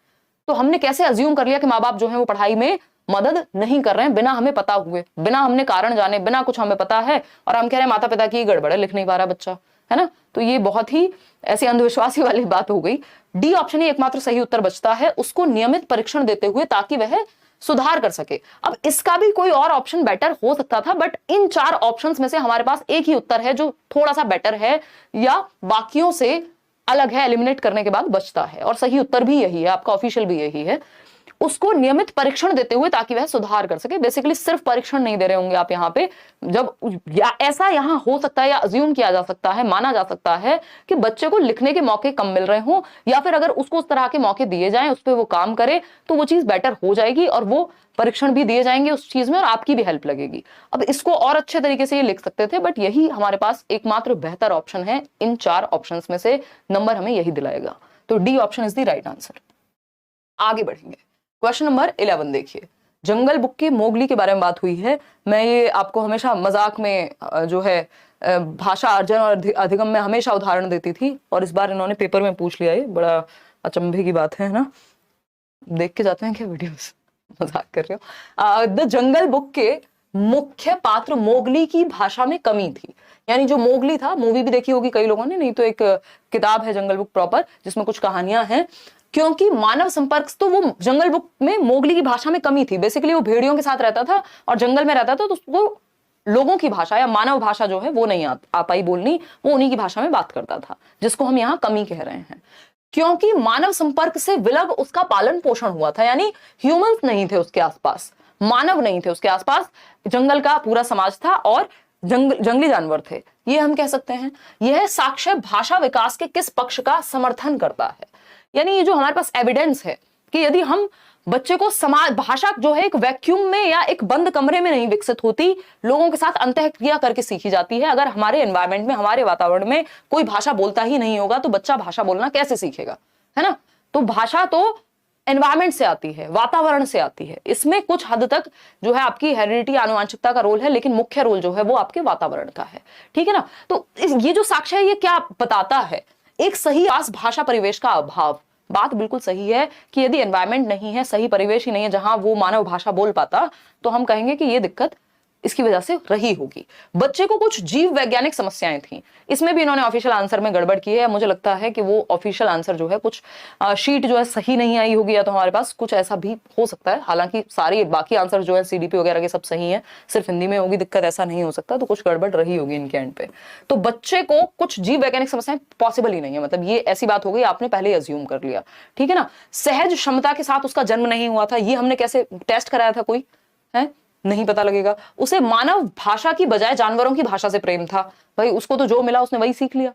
तो हमने कैसे अज्यूम कर लिया कि माँ बाप जो है वो पढ़ाई में मदद नहीं कर रहे हैं, बिना हमें पता हुए, बिना हमने कारण जाने, बिना कुछ हमें पता है, और हम कह रहे हैं माता पिता की गड़बड़ है, लिख नहीं पा रहा बच्चा, है ना। तो ये बहुत ही ऐसी अंधविश्वासी वाली बात हो गई। डी ऑप्शन ही एकमात्र सही उत्तर बचता है, उसको नियमित परीक्षण देते हुए ताकि वह सुधार कर सके। अब इसका भी कोई और ऑप्शन बेटर हो सकता था, बट इन 4 ऑप्शंस में से हमारे पास एक ही उत्तर है जो थोड़ा सा बेटर है या बाकियों से अलग है, एलिमिनेट करने के बाद बचता है, और सही उत्तर भी यही है, आपका ऑफिशियल भी यही है। उसको नियमित परीक्षण देते हुए ताकि वह सुधार कर सके। बेसिकली सिर्फ परीक्षण नहीं दे रहे होंगे आप यहाँ पे, जब ऐसा यहाँ हो सकता है या अज्यूम किया जा सकता है, माना जा सकता है कि बच्चे को लिखने के मौके कम मिल रहे हों, या फिर अगर उसको उस तरह के मौके दिए जाएं, उस पर वो काम करे तो वो चीज बेटर हो जाएगी, और वो परीक्षण भी दिए जाएंगे उस चीज में और आपकी भी हेल्प लगेगी। अब इसको और अच्छे तरीके से ये लिख सकते थे, बट यही हमारे पास एकमात्र बेहतर ऑप्शन है। इन 4 ऑप्शंस में से नंबर हमें यही दिलाएगा। तो D option is the right answer. आगे बढ़ेंगे। क्वेश्चन नंबर 11 देखिए। जंगल बुक की मोगली के बारे में बात हुई है। मैं ये आपको हमेशा मजाक में जो है भाषा अर्जन और अधिगम में हमेशा उदाहरण देती थी, और इस बार इन्होंने पेपर में पूछ लिया, ये बड़ा अचंभे की बात है ना, देख के जाते हैं क्या वीडियोस, मजाक कर रहे हो। द जंगल बुक के मुख्य पात्र मोगली की भाषा में कमी थी, यानी जो मोगली था, मूवी भी देखी होगी कई लोगों ने, नहीं तो एक किताब है जंगल बुक प्रॉपर जिसमें कुछ कहानियां हैं। क्योंकि मानव संपर्क, तो वो जंगल बुक में मोगली की भाषा में कमी थी, बेसिकली वो भेड़ियों के साथ रहता था और जंगल में रहता था, तो उसको लोगों की भाषा या मानव भाषा जो है वो नहीं आ पाई बोलनी, वो उन्हीं की भाषा में बात करता था, जिसको हम यहाँ कमी कह रहे हैं। क्योंकि मानव संपर्क से विलग उसका पालन पोषण हुआ था, यानी ह्यूमंस नहीं थे उसके आसपास, मानव नहीं थे उसके आसपास, जंगल का पूरा समाज था और जंगली जानवर थे, ये हम कह सकते हैं। यह साक्ष्य भाषा विकास के किस पक्ष का समर्थन करता है, यानी ये जो हमारे पास एविडेंस है कि यदि हम बच्चे को समाज, भाषा जो है एक वैक्यूम में या एक बंद कमरे में नहीं विकसित होती, लोगों के साथ अंतःक्रिया करके सीखी जाती है। अगर हमारे एनवायरमेंट में, हमारे वातावरण में कोई भाषा बोलता ही नहीं होगा तो बच्चा भाषा बोलना कैसे सीखेगा, है ना। तो भाषा तो एनवायरमेंट से आती है, वातावरण से आती है, इसमें कुछ हद तक जो है आपकी हेरिडिटी, आनुवंशिकता का रोल है, लेकिन मुख्य रोल जो है वो आपके वातावरण का है, ठीक है ना। तो ये जो साक्ष्य है ये क्या बताता है, एक सही भाषा परिवेश का अभाव। बात बिल्कुल सही है कि यदि एनवायरनमेंट नहीं है, सही परिवेश ही नहीं है जहां वो मानव भाषा बोल पाता, तो हम कहेंगे कि ये दिक्कत इसकी वजह से रही होगी। बच्चे को कुछ जीव वैज्ञानिक समस्याएं थी, इसमें भी इन्होंने ऑफिशियल आंसर में गड़बड़ की है। मुझे लगता है कि वो ऑफिशियल आंसर जो है कुछ शीट जो है सही नहीं आई होगी, या तो हमारे पास कुछ ऐसा भी हो सकता है। हालांकि सारी बाकी आंसर जो है सीडीपी वगैरह के सब सही है, सिर्फ हिंदी में होगी दिक्कत, ऐसा नहीं हो सकता, तो कुछ गड़बड़ रही होगी इनके एंड पे। तो बच्चे को कुछ जीव वैज्ञानिक समस्याएं पॉसिबल ही नहीं है, मतलब ये ऐसी बात हो गई आपने पहले ही अज्यूम कर लिया, ठीक है ना। सहज क्षमता के साथ उसका जन्म नहीं हुआ था, ये हमने कैसे टेस्ट कराया था, कोई है नहीं पता लगेगा। उसे मानव भाषा की बजाय जानवरों की भाषा से प्रेम था, भाई उसको तो जो मिला उसने वही सीख लिया।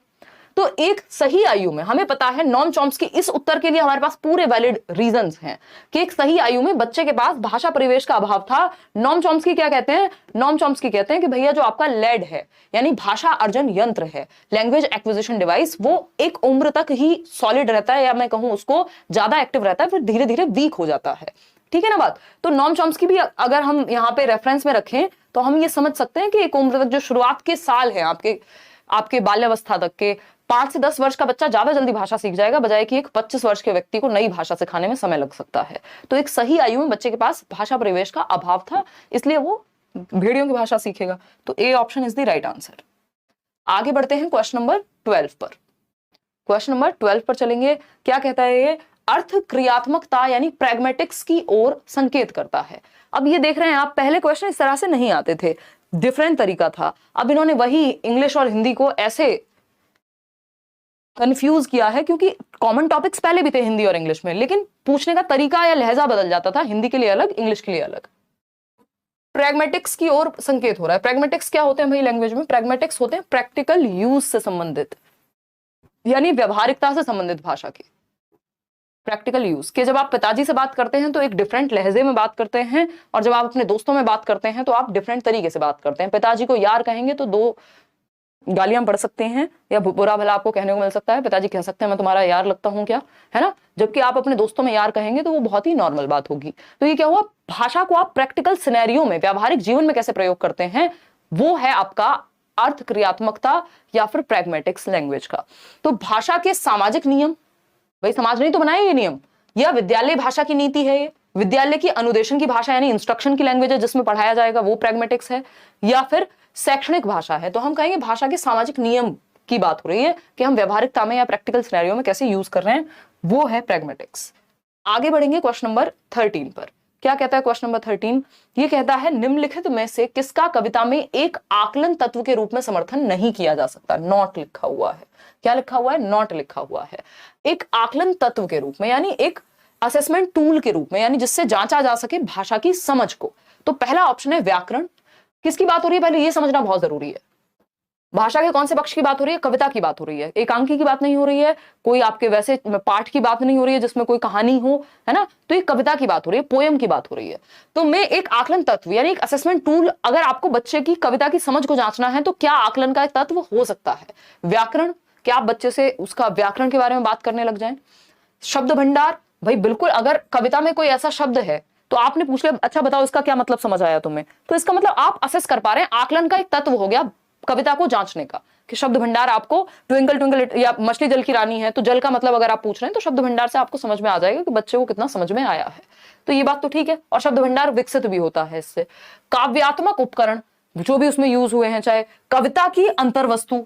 तो एक सही आयु में, हमें पता है नॉम चॉम्स्की, इस उत्तर के लिए हमारे पास पूरे वैलिड रीजंस हैं कि एक सही आयु में बच्चे के पास भाषा परिवेश का अभाव था। नॉम चॉम्स्की क्या कहते हैं, नॉम चॉम्स्की कहते हैं कि भैया जो आपका लेड है, यानी भाषा अर्जन यंत्र है, लैंग्वेज एक्विजिशन डिवाइस, वो एक उम्र तक ही सॉलिड रहता है, या मैं कहूं उसको ज्यादा एक्टिव रहता है, फिर धीरे धीरे वीक हो जाता है, ठीक है ना बात। तो नॉम चॉम्स्की भी अगर हम यहाँ पे रेफरेंस में रखें तो हम ये समझ सकते हैं कि एक उम्र तक जो शुरुआत के साल हैं आपके बाल्यावस्था तक के 5 से 10 वर्ष का बच्चा ज्यादा जल्दी भाषा सीख जाएगा, बजाय कि एक 25 वर्ष के व्यक्ति को नई भाषा सिखाने में समय लग सकता है। तो एक सही आयु में बच्चे के पास भाषा परिवेश का अभाव था, इसलिए वो भेड़ियों की भाषा सीखेगा। तो A option is the right answer. आगे बढ़ते हैं क्वेश्चन नंबर 12 पर। क्वेश्चन नंबर 12 पर चलेंगे। क्या कहता है ये, अर्थ क्रियात्मकता यानी प्रैग्मेटिक्स की ओर संकेत करता है। अब ये देख रहे हैं आप, पहले क्वेश्चन इस तरह से नहीं आते थे, डिफरेंट तरीका था। अब इन्होंने वही इंग्लिश और हिंदी को ऐसे कंफ्यूज किया है, क्योंकि कॉमन टॉपिक्स पहले भी थे हिंदी और इंग्लिश में, लेकिन पूछने का तरीका या लहजा बदल जाता था, हिंदी के लिए अलग, इंग्लिश के लिए अलग। प्रैग्मेटिक्स की ओर संकेत हो रहा है। प्रैग्मेटिक्स क्या होते हैं भाई लैंग्वेज में? प्रैग्मेटिक्स होते हैं प्रैक्टिकल यूज से संबंधित, यानी व्यवहारिकता से संबंधित भाषा की प्रैक्टिकल यूज के। जब आप पिताजी से बात करते हैं तो एक डिफरेंट लहजे में बात करते हैं, और जब आप अपने दोस्तों में बात करते हैं तो आप डिफरेंट तरीके से बात करते हैं। पिताजी को यार कहेंगे तो 2 गालियां पड़ सकते हैं, या बुरा भला आपको कहने को मिल सकता है। पिताजी कह सकते हैं मैं तुम्हारा यार लगता हूं क्या, है ना। जबकि आप अपने दोस्तों में यार कहेंगे तो वो बहुत ही नॉर्मल बात होगी। तो ये क्या हुआ, भाषा को आप प्रैक्टिकल सिनेरियो में, व्यावहारिक जीवन में कैसे प्रयोग करते हैं, वो है आपका अर्थ क्रियात्मकता या फिर प्रैग्मेटिक्स लैंग्वेज का। तो भाषा के सामाजिक नियम, भाई समाज ने तो बनाए ये नियम, या विद्यालय भाषा की नीति है, ये विद्यालय की अनुदेशन की भाषा यानी इंस्ट्रक्शन की लैंग्वेज है जिसमें पढ़ाया जाएगा, वो प्रैग्मेटिक्स है, या फिर शैक्षणिक भाषा है। तो हम कहेंगे भाषा के सामाजिक नियम की बात हो रही है कि हम व्यवहारिकता में या प्रैक्टिकल सिनेरियो में कैसे यूज कर रहे हैं, वो है प्रैग्मेटिक्स। आगे बढ़ेंगे क्वेश्चन नंबर 13 पर। क्या कहता है क्वेश्चन नंबर 13? ये कहता है निम्नलिखित में से किसका कविता में एक आकलन तत्व के रूप में समर्थन नहीं किया जा सकता? नॉट लिखा हुआ है। क्या लिखा हुआ है? नॉट लिखा हुआ है। एक आकलन तत्व के रूप में, यानी एक असेसमेंट टूल के रूप में, यानी जिससे जांचा जा सके भाषा की समझ को। तो पहला ऑप्शन है व्याकरण। किसकी बात हो रही है पहले ये समझना बहुत जरूरी है। भाषा के कौन से पक्ष की बात हो रही है? कविता की बात हो रही है, एकांकी की बात नहीं हो रही है, कोई आपके वैसे पाठ की बात नहीं हो रही है जिसमें कोई कहानी हो, है ना। तो एक कविता की बात हो रही है, पोयम की बात हो रही है। तो मैं एक आकलन तत्व यानी एक असेसमेंट टूल, अगर आपको बच्चे की कविता की समझ को जांचना है तो क्या आकलन का एक तत्व हो सकता है? व्याकरण। क्या आप बच्चे से उसका व्याकरण के बारे में बात करने लग जाएं? शब्द भंडार, भाई बिल्कुल, अगर कविता में कोई ऐसा शब्द है तो आपने पूछ लिया अच्छा बताओ इसका क्या मतलब समझ आया तुम्हें, तो इसका मतलब आप असेस कर पा रहे हैं, आकलन का एक तत्व हो गया कविता को जांचने का। कि शब्द भंडार आपको ट्विंकल ट्विंकल या मछली जल की रानी है, तो जल का मतलब अगर आप पूछ रहे हैं तो शब्द भंडार से आपको समझ में आ जाएगा कि बच्चे को कितना समझ में आया है। तो ये बात तो ठीक है, और शब्द भंडार विकसित भी होता है इससे। काव्यात्मक उपकरण जो भी उसमें यूज हुए हैं, चाहे कविता की अंतर्वस्तु,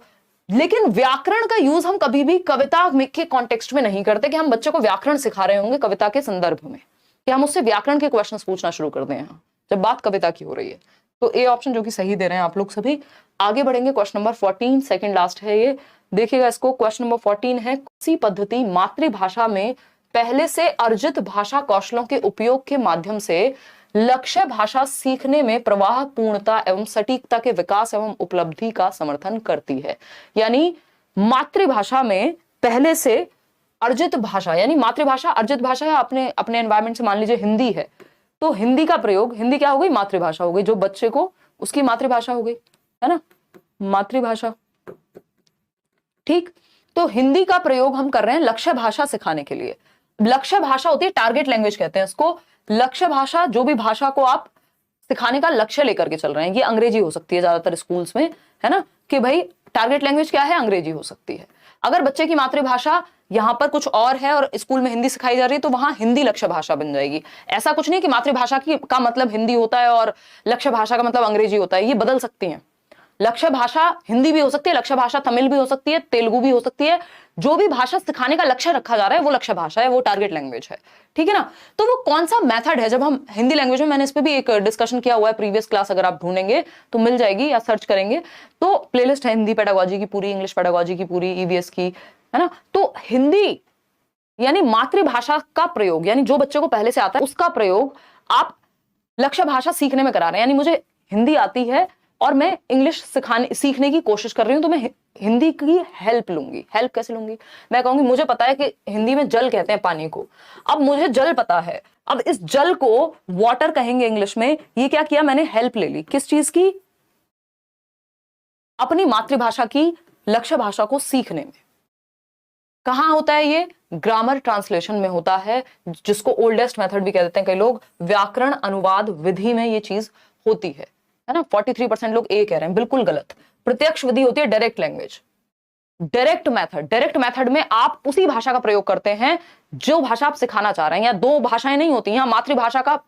लेकिन व्याकरण का यूज हम कभी भी कविता के कॉन्टेक्स्ट में नहीं करते कि हम बच्चे को व्याकरण सिखा रहे होंगे कविता के संदर्भ में, कि हम उससे व्याकरण के क्वेश्चंस पूछना शुरू कर दें यहाँ जब बात कविता की हो रही है। तो ए ऑप्शन जो कि सही दे रहे हैं आप लोग सभी। आगे बढ़ेंगे, क्वेश्चन नंबर 14, सेकंड लास्ट है ये, देखिएगा इसको। क्वेश्चन नंबर 14 है, कौन-सी पद्धति मातृभाषा में पहले से अर्जित भाषा कौशलों के उपयोग के माध्यम से लक्ष्य भाषा सीखने में प्रवाह पूर्णता एवं सटीकता के विकास एवं उपलब्धि का समर्थन करती है। यानी मातृभाषा में पहले से अर्जित भाषा, यानी मातृभाषा अर्जित भाषा है, अपने एनवायरमेंट से मान लीजिए हिंदी है, तो हिंदी का प्रयोग, हिंदी क्या हो गई, मातृभाषा हो गई, जो बच्चे को उसकी मातृभाषा हो गई, है ना, मातृभाषा। ठीक, तो हिंदी का प्रयोग हम कर रहे हैं लक्ष्य भाषा सिखाने के लिए। लक्ष्य भाषा होती है, टारगेट लैंग्वेज कहते हैं इसको। लक्ष्य भाषा, जो भी भाषा को आप सिखाने का लक्ष्य लेकर के चल रहे हैं, ये अंग्रेजी हो सकती है ज्यादातर स्कूल्स में, है ना, कि भाई टारगेट लैंग्वेज क्या है, अंग्रेजी हो सकती है। अगर बच्चे की मातृभाषा यहां पर कुछ और है और स्कूल में हिंदी सिखाई जा रही है, तो वहां हिंदी लक्ष्य भाषा बन जाएगी। ऐसा कुछ नहीं कि मातृभाषा का मतलब हिंदी होता है और लक्ष्य भाषा का मतलब अंग्रेजी होता है, ये बदल सकती हैं। लक्ष्य भाषा हिंदी भी हो सकती है, लक्ष्य भाषा तमिल भी हो सकती है, तेलुगु भी हो सकती है। जो भी भाषा सिखाने का लक्ष्य रखा जा रहा है वो लक्ष्य भाषा है, वो टारगेट लैंग्वेज है, ठीक है ना। तो वो कौन सा मेथड है, जब हम हिंदी लैंग्वेज में, मैंने इस पे भी एक डिस्कशन किया हुआ है प्रीवियस क्लास, अगर आप ढूंढेंगे तो मिल जाएगी या सर्च करेंगे तो प्लेलिस्ट है हिंदी पेडागोजी की पूरी, इंग्लिश पेडागोजी की पूरी, ईवीएस की, है ना। तो हिंदी यानी मातृभाषा का प्रयोग, यानी जो बच्चे को पहले से आता है उसका प्रयोग आप लक्ष्य भाषा सीखने में करा रहे हैं। यानी मुझे हिंदी आती है और मैं इंग्लिश सीखने की कोशिश कर रही हूं, तो मैं हिंदी की हेल्प लूंगी। हेल्प कैसे लूंगी, मैं कहूंगी मुझे पता है कि हिंदी में जल कहते हैं पानी को, अब मुझे जल पता है, अब इस जल को वाटर कहेंगे इंग्लिश में। ये क्या किया मैंने, हेल्प ले ली, किस चीज की, अपनी मातृभाषा की लक्ष्य भाषा को सीखने में। कहां होता है ये, ग्रामर ट्रांसलेशन में होता है, जिसको ओल्डेस्ट मेथड भी कह देते हैं कई लोग। व्याकरण अनुवाद विधि में ये चीज होती है ना। 43% लोग ए कह रहे हैं, बिल्कुल गलत। प्रत्यक्ष विधि होती है direct language, direct method. Direct method में आप उसी भाषा का प्रयोग करते हैं जो भाषा आप सिखाना चाह रहे हैं, या दो भाषाएं नहीं होती, यहां मातृभाषा का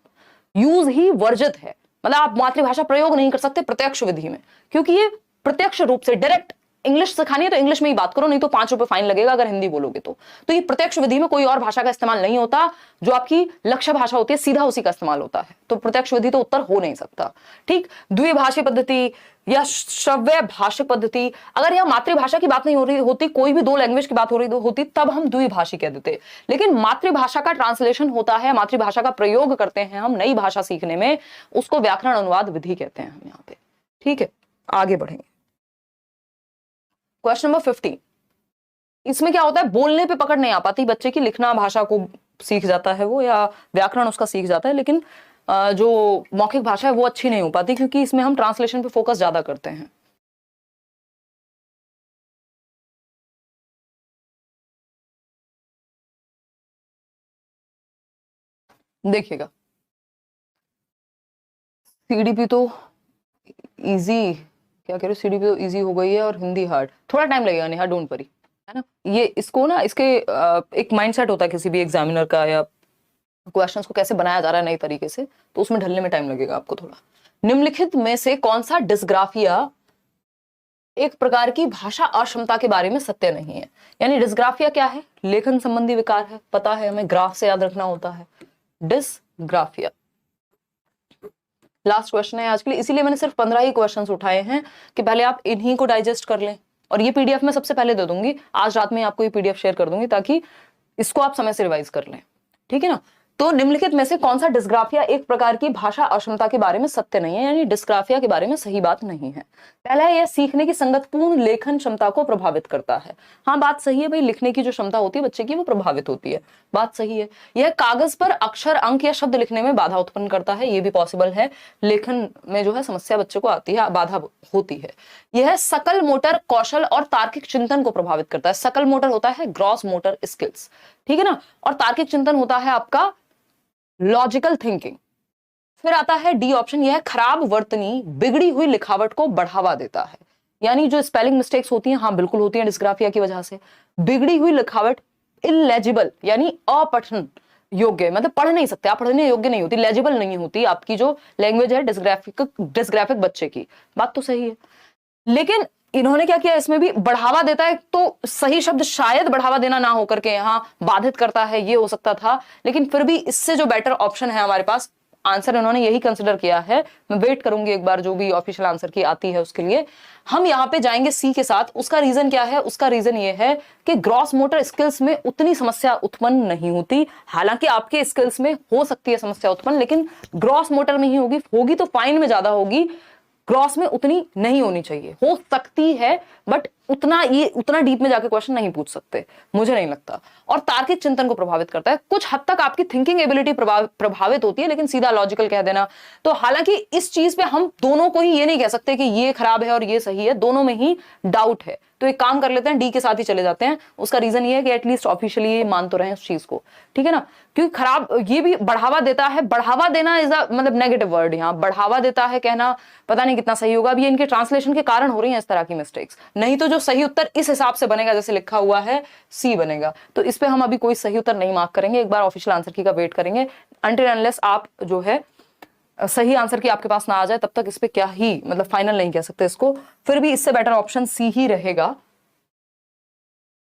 यूज ही वर्जित है, मतलब आप मातृभाषा प्रयोग नहीं कर सकते प्रत्यक्ष विधि में, क्योंकि ये प्रत्यक्ष रूप से डायरेक्ट। इंग्लिश सिखानी है तो इंग्लिश में ही बात करो, नहीं तो 5 रुपए फाइन लगेगा अगर हिंदी बोलोगे तो। ये प्रत्यक्ष विधि में कोई और भाषा का इस्तेमाल नहीं होता, जो आपकी लक्ष्य भाषा होती है सीधा उसी का इस्तेमाल होता है, तो प्रत्यक्ष विधि तो उत्तर हो नहीं सकता। ठीक, द्विभाषी पद्धति या श्रव्य भाषिक पद्धति, अगर यह मातृभाषा की बात नहीं हो रही होती, कोई भी दो लैंग्वेज की बात हो रही होती, तब हम द्विभाषी कह देते। लेकिन मातृभाषा का ट्रांसलेशन होता है, मातृभाषा का प्रयोग करते हैं हम नई भाषा सीखने में, उसको व्याकरण अनुवाद विधि कहते हैं हम यहाँ पे। ठीक है, आगे बढ़ेंगे। क्वेश्चन नंबर 15, इसमें क्या होता है, बोलने पे पकड़ नहीं आ पाती बच्चे की, लिखना भाषा को सीख जाता है वो, या व्याकरण उसका सीख जाता है, लेकिन जो मौखिक भाषा है वो अच्छी नहीं हो पाती, क्योंकि इसमें हम ट्रांसलेशन पे फोकस ज्यादा करते हैं। देखिएगा, सीडीपी तो इजी, क्या कह रहे हो, सीडीपी तो इजी हो गई है और हिंदी हार्ड, थोड़ा टाइम लगेगा नेहा, डोंट वरी, है ना। ये इसको ना, इसके एक माइंडसेट होता है किसी भी एग्जामिनर का, या क्वेश्चंस को कैसे बनाया जा रहा है नई तरीके से, तो उसमें ढलने में टाइम लगेगा आपको थोड़ा। निम्नलिखित में से कौन सा डिस्ग्राफिया एक प्रकार की भाषा अक्षमता के बारे में सत्य नहीं है। यानी डिस्ग्राफिया क्या है, लेखन संबंधी विकार है, पता है हमें, ग्राफ से याद रखना होता है, डिस्ग्राफिया। लास्ट क्वेश्चन है आज के लिए, इसीलिए मैंने सिर्फ 15 ही क्वेश्चंस उठाए हैं कि पहले आप इन्हीं को डाइजेस्ट कर लें, और ये पीडीएफ मैं सबसे पहले दे दूंगी, आज रात में आपको ये पीडीएफ शेयर कर दूंगी, ताकि इसको आप समय से रिवाइज कर लें, ठीक है ना। तो निम्नलिखित में से कौन सा डिस्ग्राफिया एक प्रकार की भाषा अक्षमता के बारे में सत्य नहीं है, यानी डिस्ग्राफिया के बारे में सही बात नहीं है। पहला है, यह सीखने की संगतपूर्ण लेखन क्षमता को प्रभावित करता है। हाँ, बात सही है भाई, लिखने की जो क्षमता होती है बच्चे की वो प्रभावित होती है, बात सही है। यह कागज पर अक्षर, अंक या शब्द लिखने में बाधा उत्पन्न करता है, ये भी पॉसिबल है, लेखन में जो है समस्या बच्चे को आती है, बाधा होती है। यह सकल मोटर कौशल और तार्किक चिंतन को प्रभावित करता है। सकल मोटर होता है ग्रॉस मोटर स्किल्स, ठीक है ना, और तार्किक चिंतन होता है आपका लॉजिकल थिंकिंग। फिर आता है डी ऑप्शन, यह खराब वर्तनी, बिगड़ी हुई लिखावट को बढ़ावा देता है। यानी जो स्पेलिंग मिस्टेक्स होती हैं, हाँ बिल्कुल होती हैं डिस्ग्राफिया की वजह से। बिगड़ी हुई लिखावट, इलेजिबल यानी अपठन योग्य, मतलब पढ़ नहीं सकते आप, पढ़ने योग्य नहीं होती, लेजिबल नहीं होती आपकी जो लैंग्वेज है डिस्ग्राफिक बच्चे की। बात तो सही है, लेकिन इन्होंने क्या किया, इसमें भी बढ़ावा देता है, तो सही शब्द शायद बढ़ावा देना ना होकर के यहाँ बाधित करता है, ये हो सकता था, लेकिन फिर भी इससे जो बेटर ऑप्शन है हमारे पास, आंसर इन्होंने यही कंसिडर किया है। मैं वेट करूंगी एक बार जो भी ऑफिशियल आंसर की आती है उसके लिए। हम यहाँ पे जाएंगे सी के साथ। उसका रीजन क्या है? उसका रीजन ये है कि ग्रॉस मोटर स्किल्स में उतनी समस्या उत्पन्न नहीं होती। हालांकि आपके स्किल्स में हो सकती है समस्या उत्पन्न, लेकिन ग्रॉस मोटर में ही होगी तो फाइन में ज्यादा होगी, ग्रॉस में उतनी नहीं होनी चाहिए। हो सकती है बट उतना डीप में जाके क्वेश्चन नहीं पूछ सकते, मुझे नहीं लगता। और तार्किक चिंतन को प्रभावित करता है, कुछ हद तक आपकी थिंकिंग एबिलिटी प्रभावित होती है, लेकिन सीधा लॉजिकल कह देना। तो हालांकि इस चीज पे हम दोनों को ही ये नहीं कह सकते कि ये खराब है और ये सही है, दोनों में ही डाउट है। तो एक काम कर लेते हैं, डी के साथ ही चले जाते हैं। उसका रीजन ये है कि एटलीस्ट ऑफिशियली ये मान तो रहे उस चीज को, ठीक है ना। क्योंकि खराब ये भी बढ़ावा देता है, बढ़ावा देना इज अ मतलब नेगेटिव वर्ड, यहाँ बढ़ावा देता है कहना पता नहीं कितना सही होगा। अब ये इनके ट्रांसलेशन के कारण हो रही है इस तरह की मिस्टेक्स, नहीं तो जो सही उत्तर इस हिसाब से बनेगा जैसे लिखा हुआ है सी बनेगा। तो इस पे हम अभी कोई सही उत्तर नहीं मार्क करेंगे, एक बार ऑफिशियल आंसर की का वेट करेंगे। अनटिल अनलेस आप जो है सही आंसर की आपके पास ना आ जाए तब तक इस पे क्या ही मतलब फाइनल नहीं कह सकते इसको। फिर भी इससे बेटर ऑप्शन सी ही रहेगा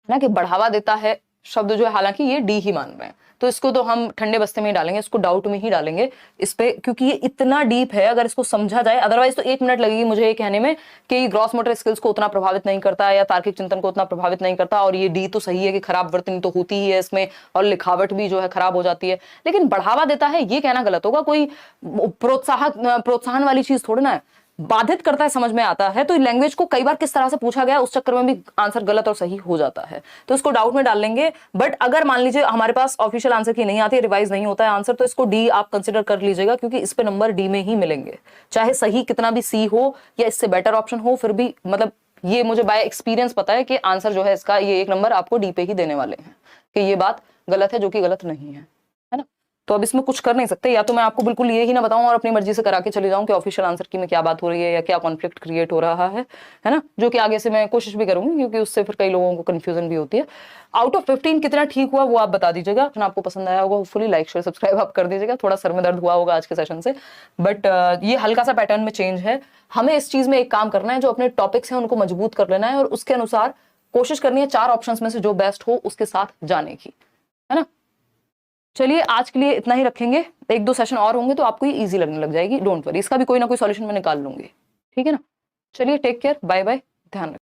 ना, कि बढ़ावा देता है शब्द जो है, हालांकि ये डी ही मान रहे हैं, तो इसको तो हम ठंडे बस्ते में ही डालेंगे, इसको डाउट में ही डालेंगे इस पे, क्योंकि ये इतना डीप है अगर इसको समझा जाए। अदरवाइज तो 1 मिनट लगेगी मुझे ये कहने में कि ग्रॉस मोटर स्किल्स को उतना प्रभावित नहीं करता या तार्किक चिंतन को उतना प्रभावित नहीं करता, और ये डी तो सही है कि खराब वर्तनी तो होती ही है इसमें और लिखावट भी जो है खराब हो जाती है, लेकिन बढ़ावा देता है ये कहना गलत होगा। कोई प्रोत्साहन वाली चीज थोड़ी ना है, बाधित करता है समझ में आता है। तो लैंग्वेज को कई बार किस तरह से पूछा गया उस चक्कर में भी आंसर गलत और सही हो जाता है, तो इसको डाउट में डाल लेंगे। बट अगर मान लीजिए हमारे पास ऑफिशियल आंसर की नहीं आती, रिवाइज नहीं होता है आंसर, तो इसको डी आप कंसिडर कर लीजिएगा, क्योंकि इस पे नंबर डी में ही मिलेंगे, चाहे सही कितना भी सी हो या इससे बेटर ऑप्शन हो, फिर भी मतलब ये मुझे बाय एक्सपीरियंस पता है कि आंसर जो है इसका ये 1 नंबर आपको डी पे ही देने वाले हैं, कि ये बात गलत है जो कि गलत नहीं है ना। तो अब इसमें कुछ कर नहीं सकते, या तो मैं आपको बिल्कुल ये ही ना बताऊं और अपनी मर्जी से करा के चली जाऊं कि ऑफिशियल आंसर की में क्या बात हो रही है या क्या कॉन्फ्लिक्ट क्रिएट हो रहा है ना, जो कि आगे से मैं कोशिश भी करूंगी, क्योंकि उससे फिर कई लोगों को कंफ्यूजन भी होती है। आउट ऑफ 15 कितना ठीक हुआ वो आप बता दीजिएगा, अगर आपको पसंद आया होगा होपफुली लाइक शेयर सब्सक्राइब आप कर दीजिएगा। थोड़ा सर में दर्द हुआ होगा आज के सेशन से, बट ये हल्का सा पैटर्न में चेंज है। हमें इस चीज में एक काम करना है, जो अपने टॉपिक्स हैं उनको मजबूत कर लेना है और उसके अनुसार कोशिश करनी है 4 ऑप्शंस में से जो बेस्ट हो उसके साथ जाने की, है ना। चलिए आज के लिए इतना ही रखेंगे, 1-2 सेशन और होंगे तो आपको ये इजी लगने लग जाएगी, डोंट वरी, इसका भी कोई ना कोई सॉल्यूशन मैं निकाल लूंगी, ठीक है ना। चलिए टेक केयर, बाय बाय, ध्यान रखिए।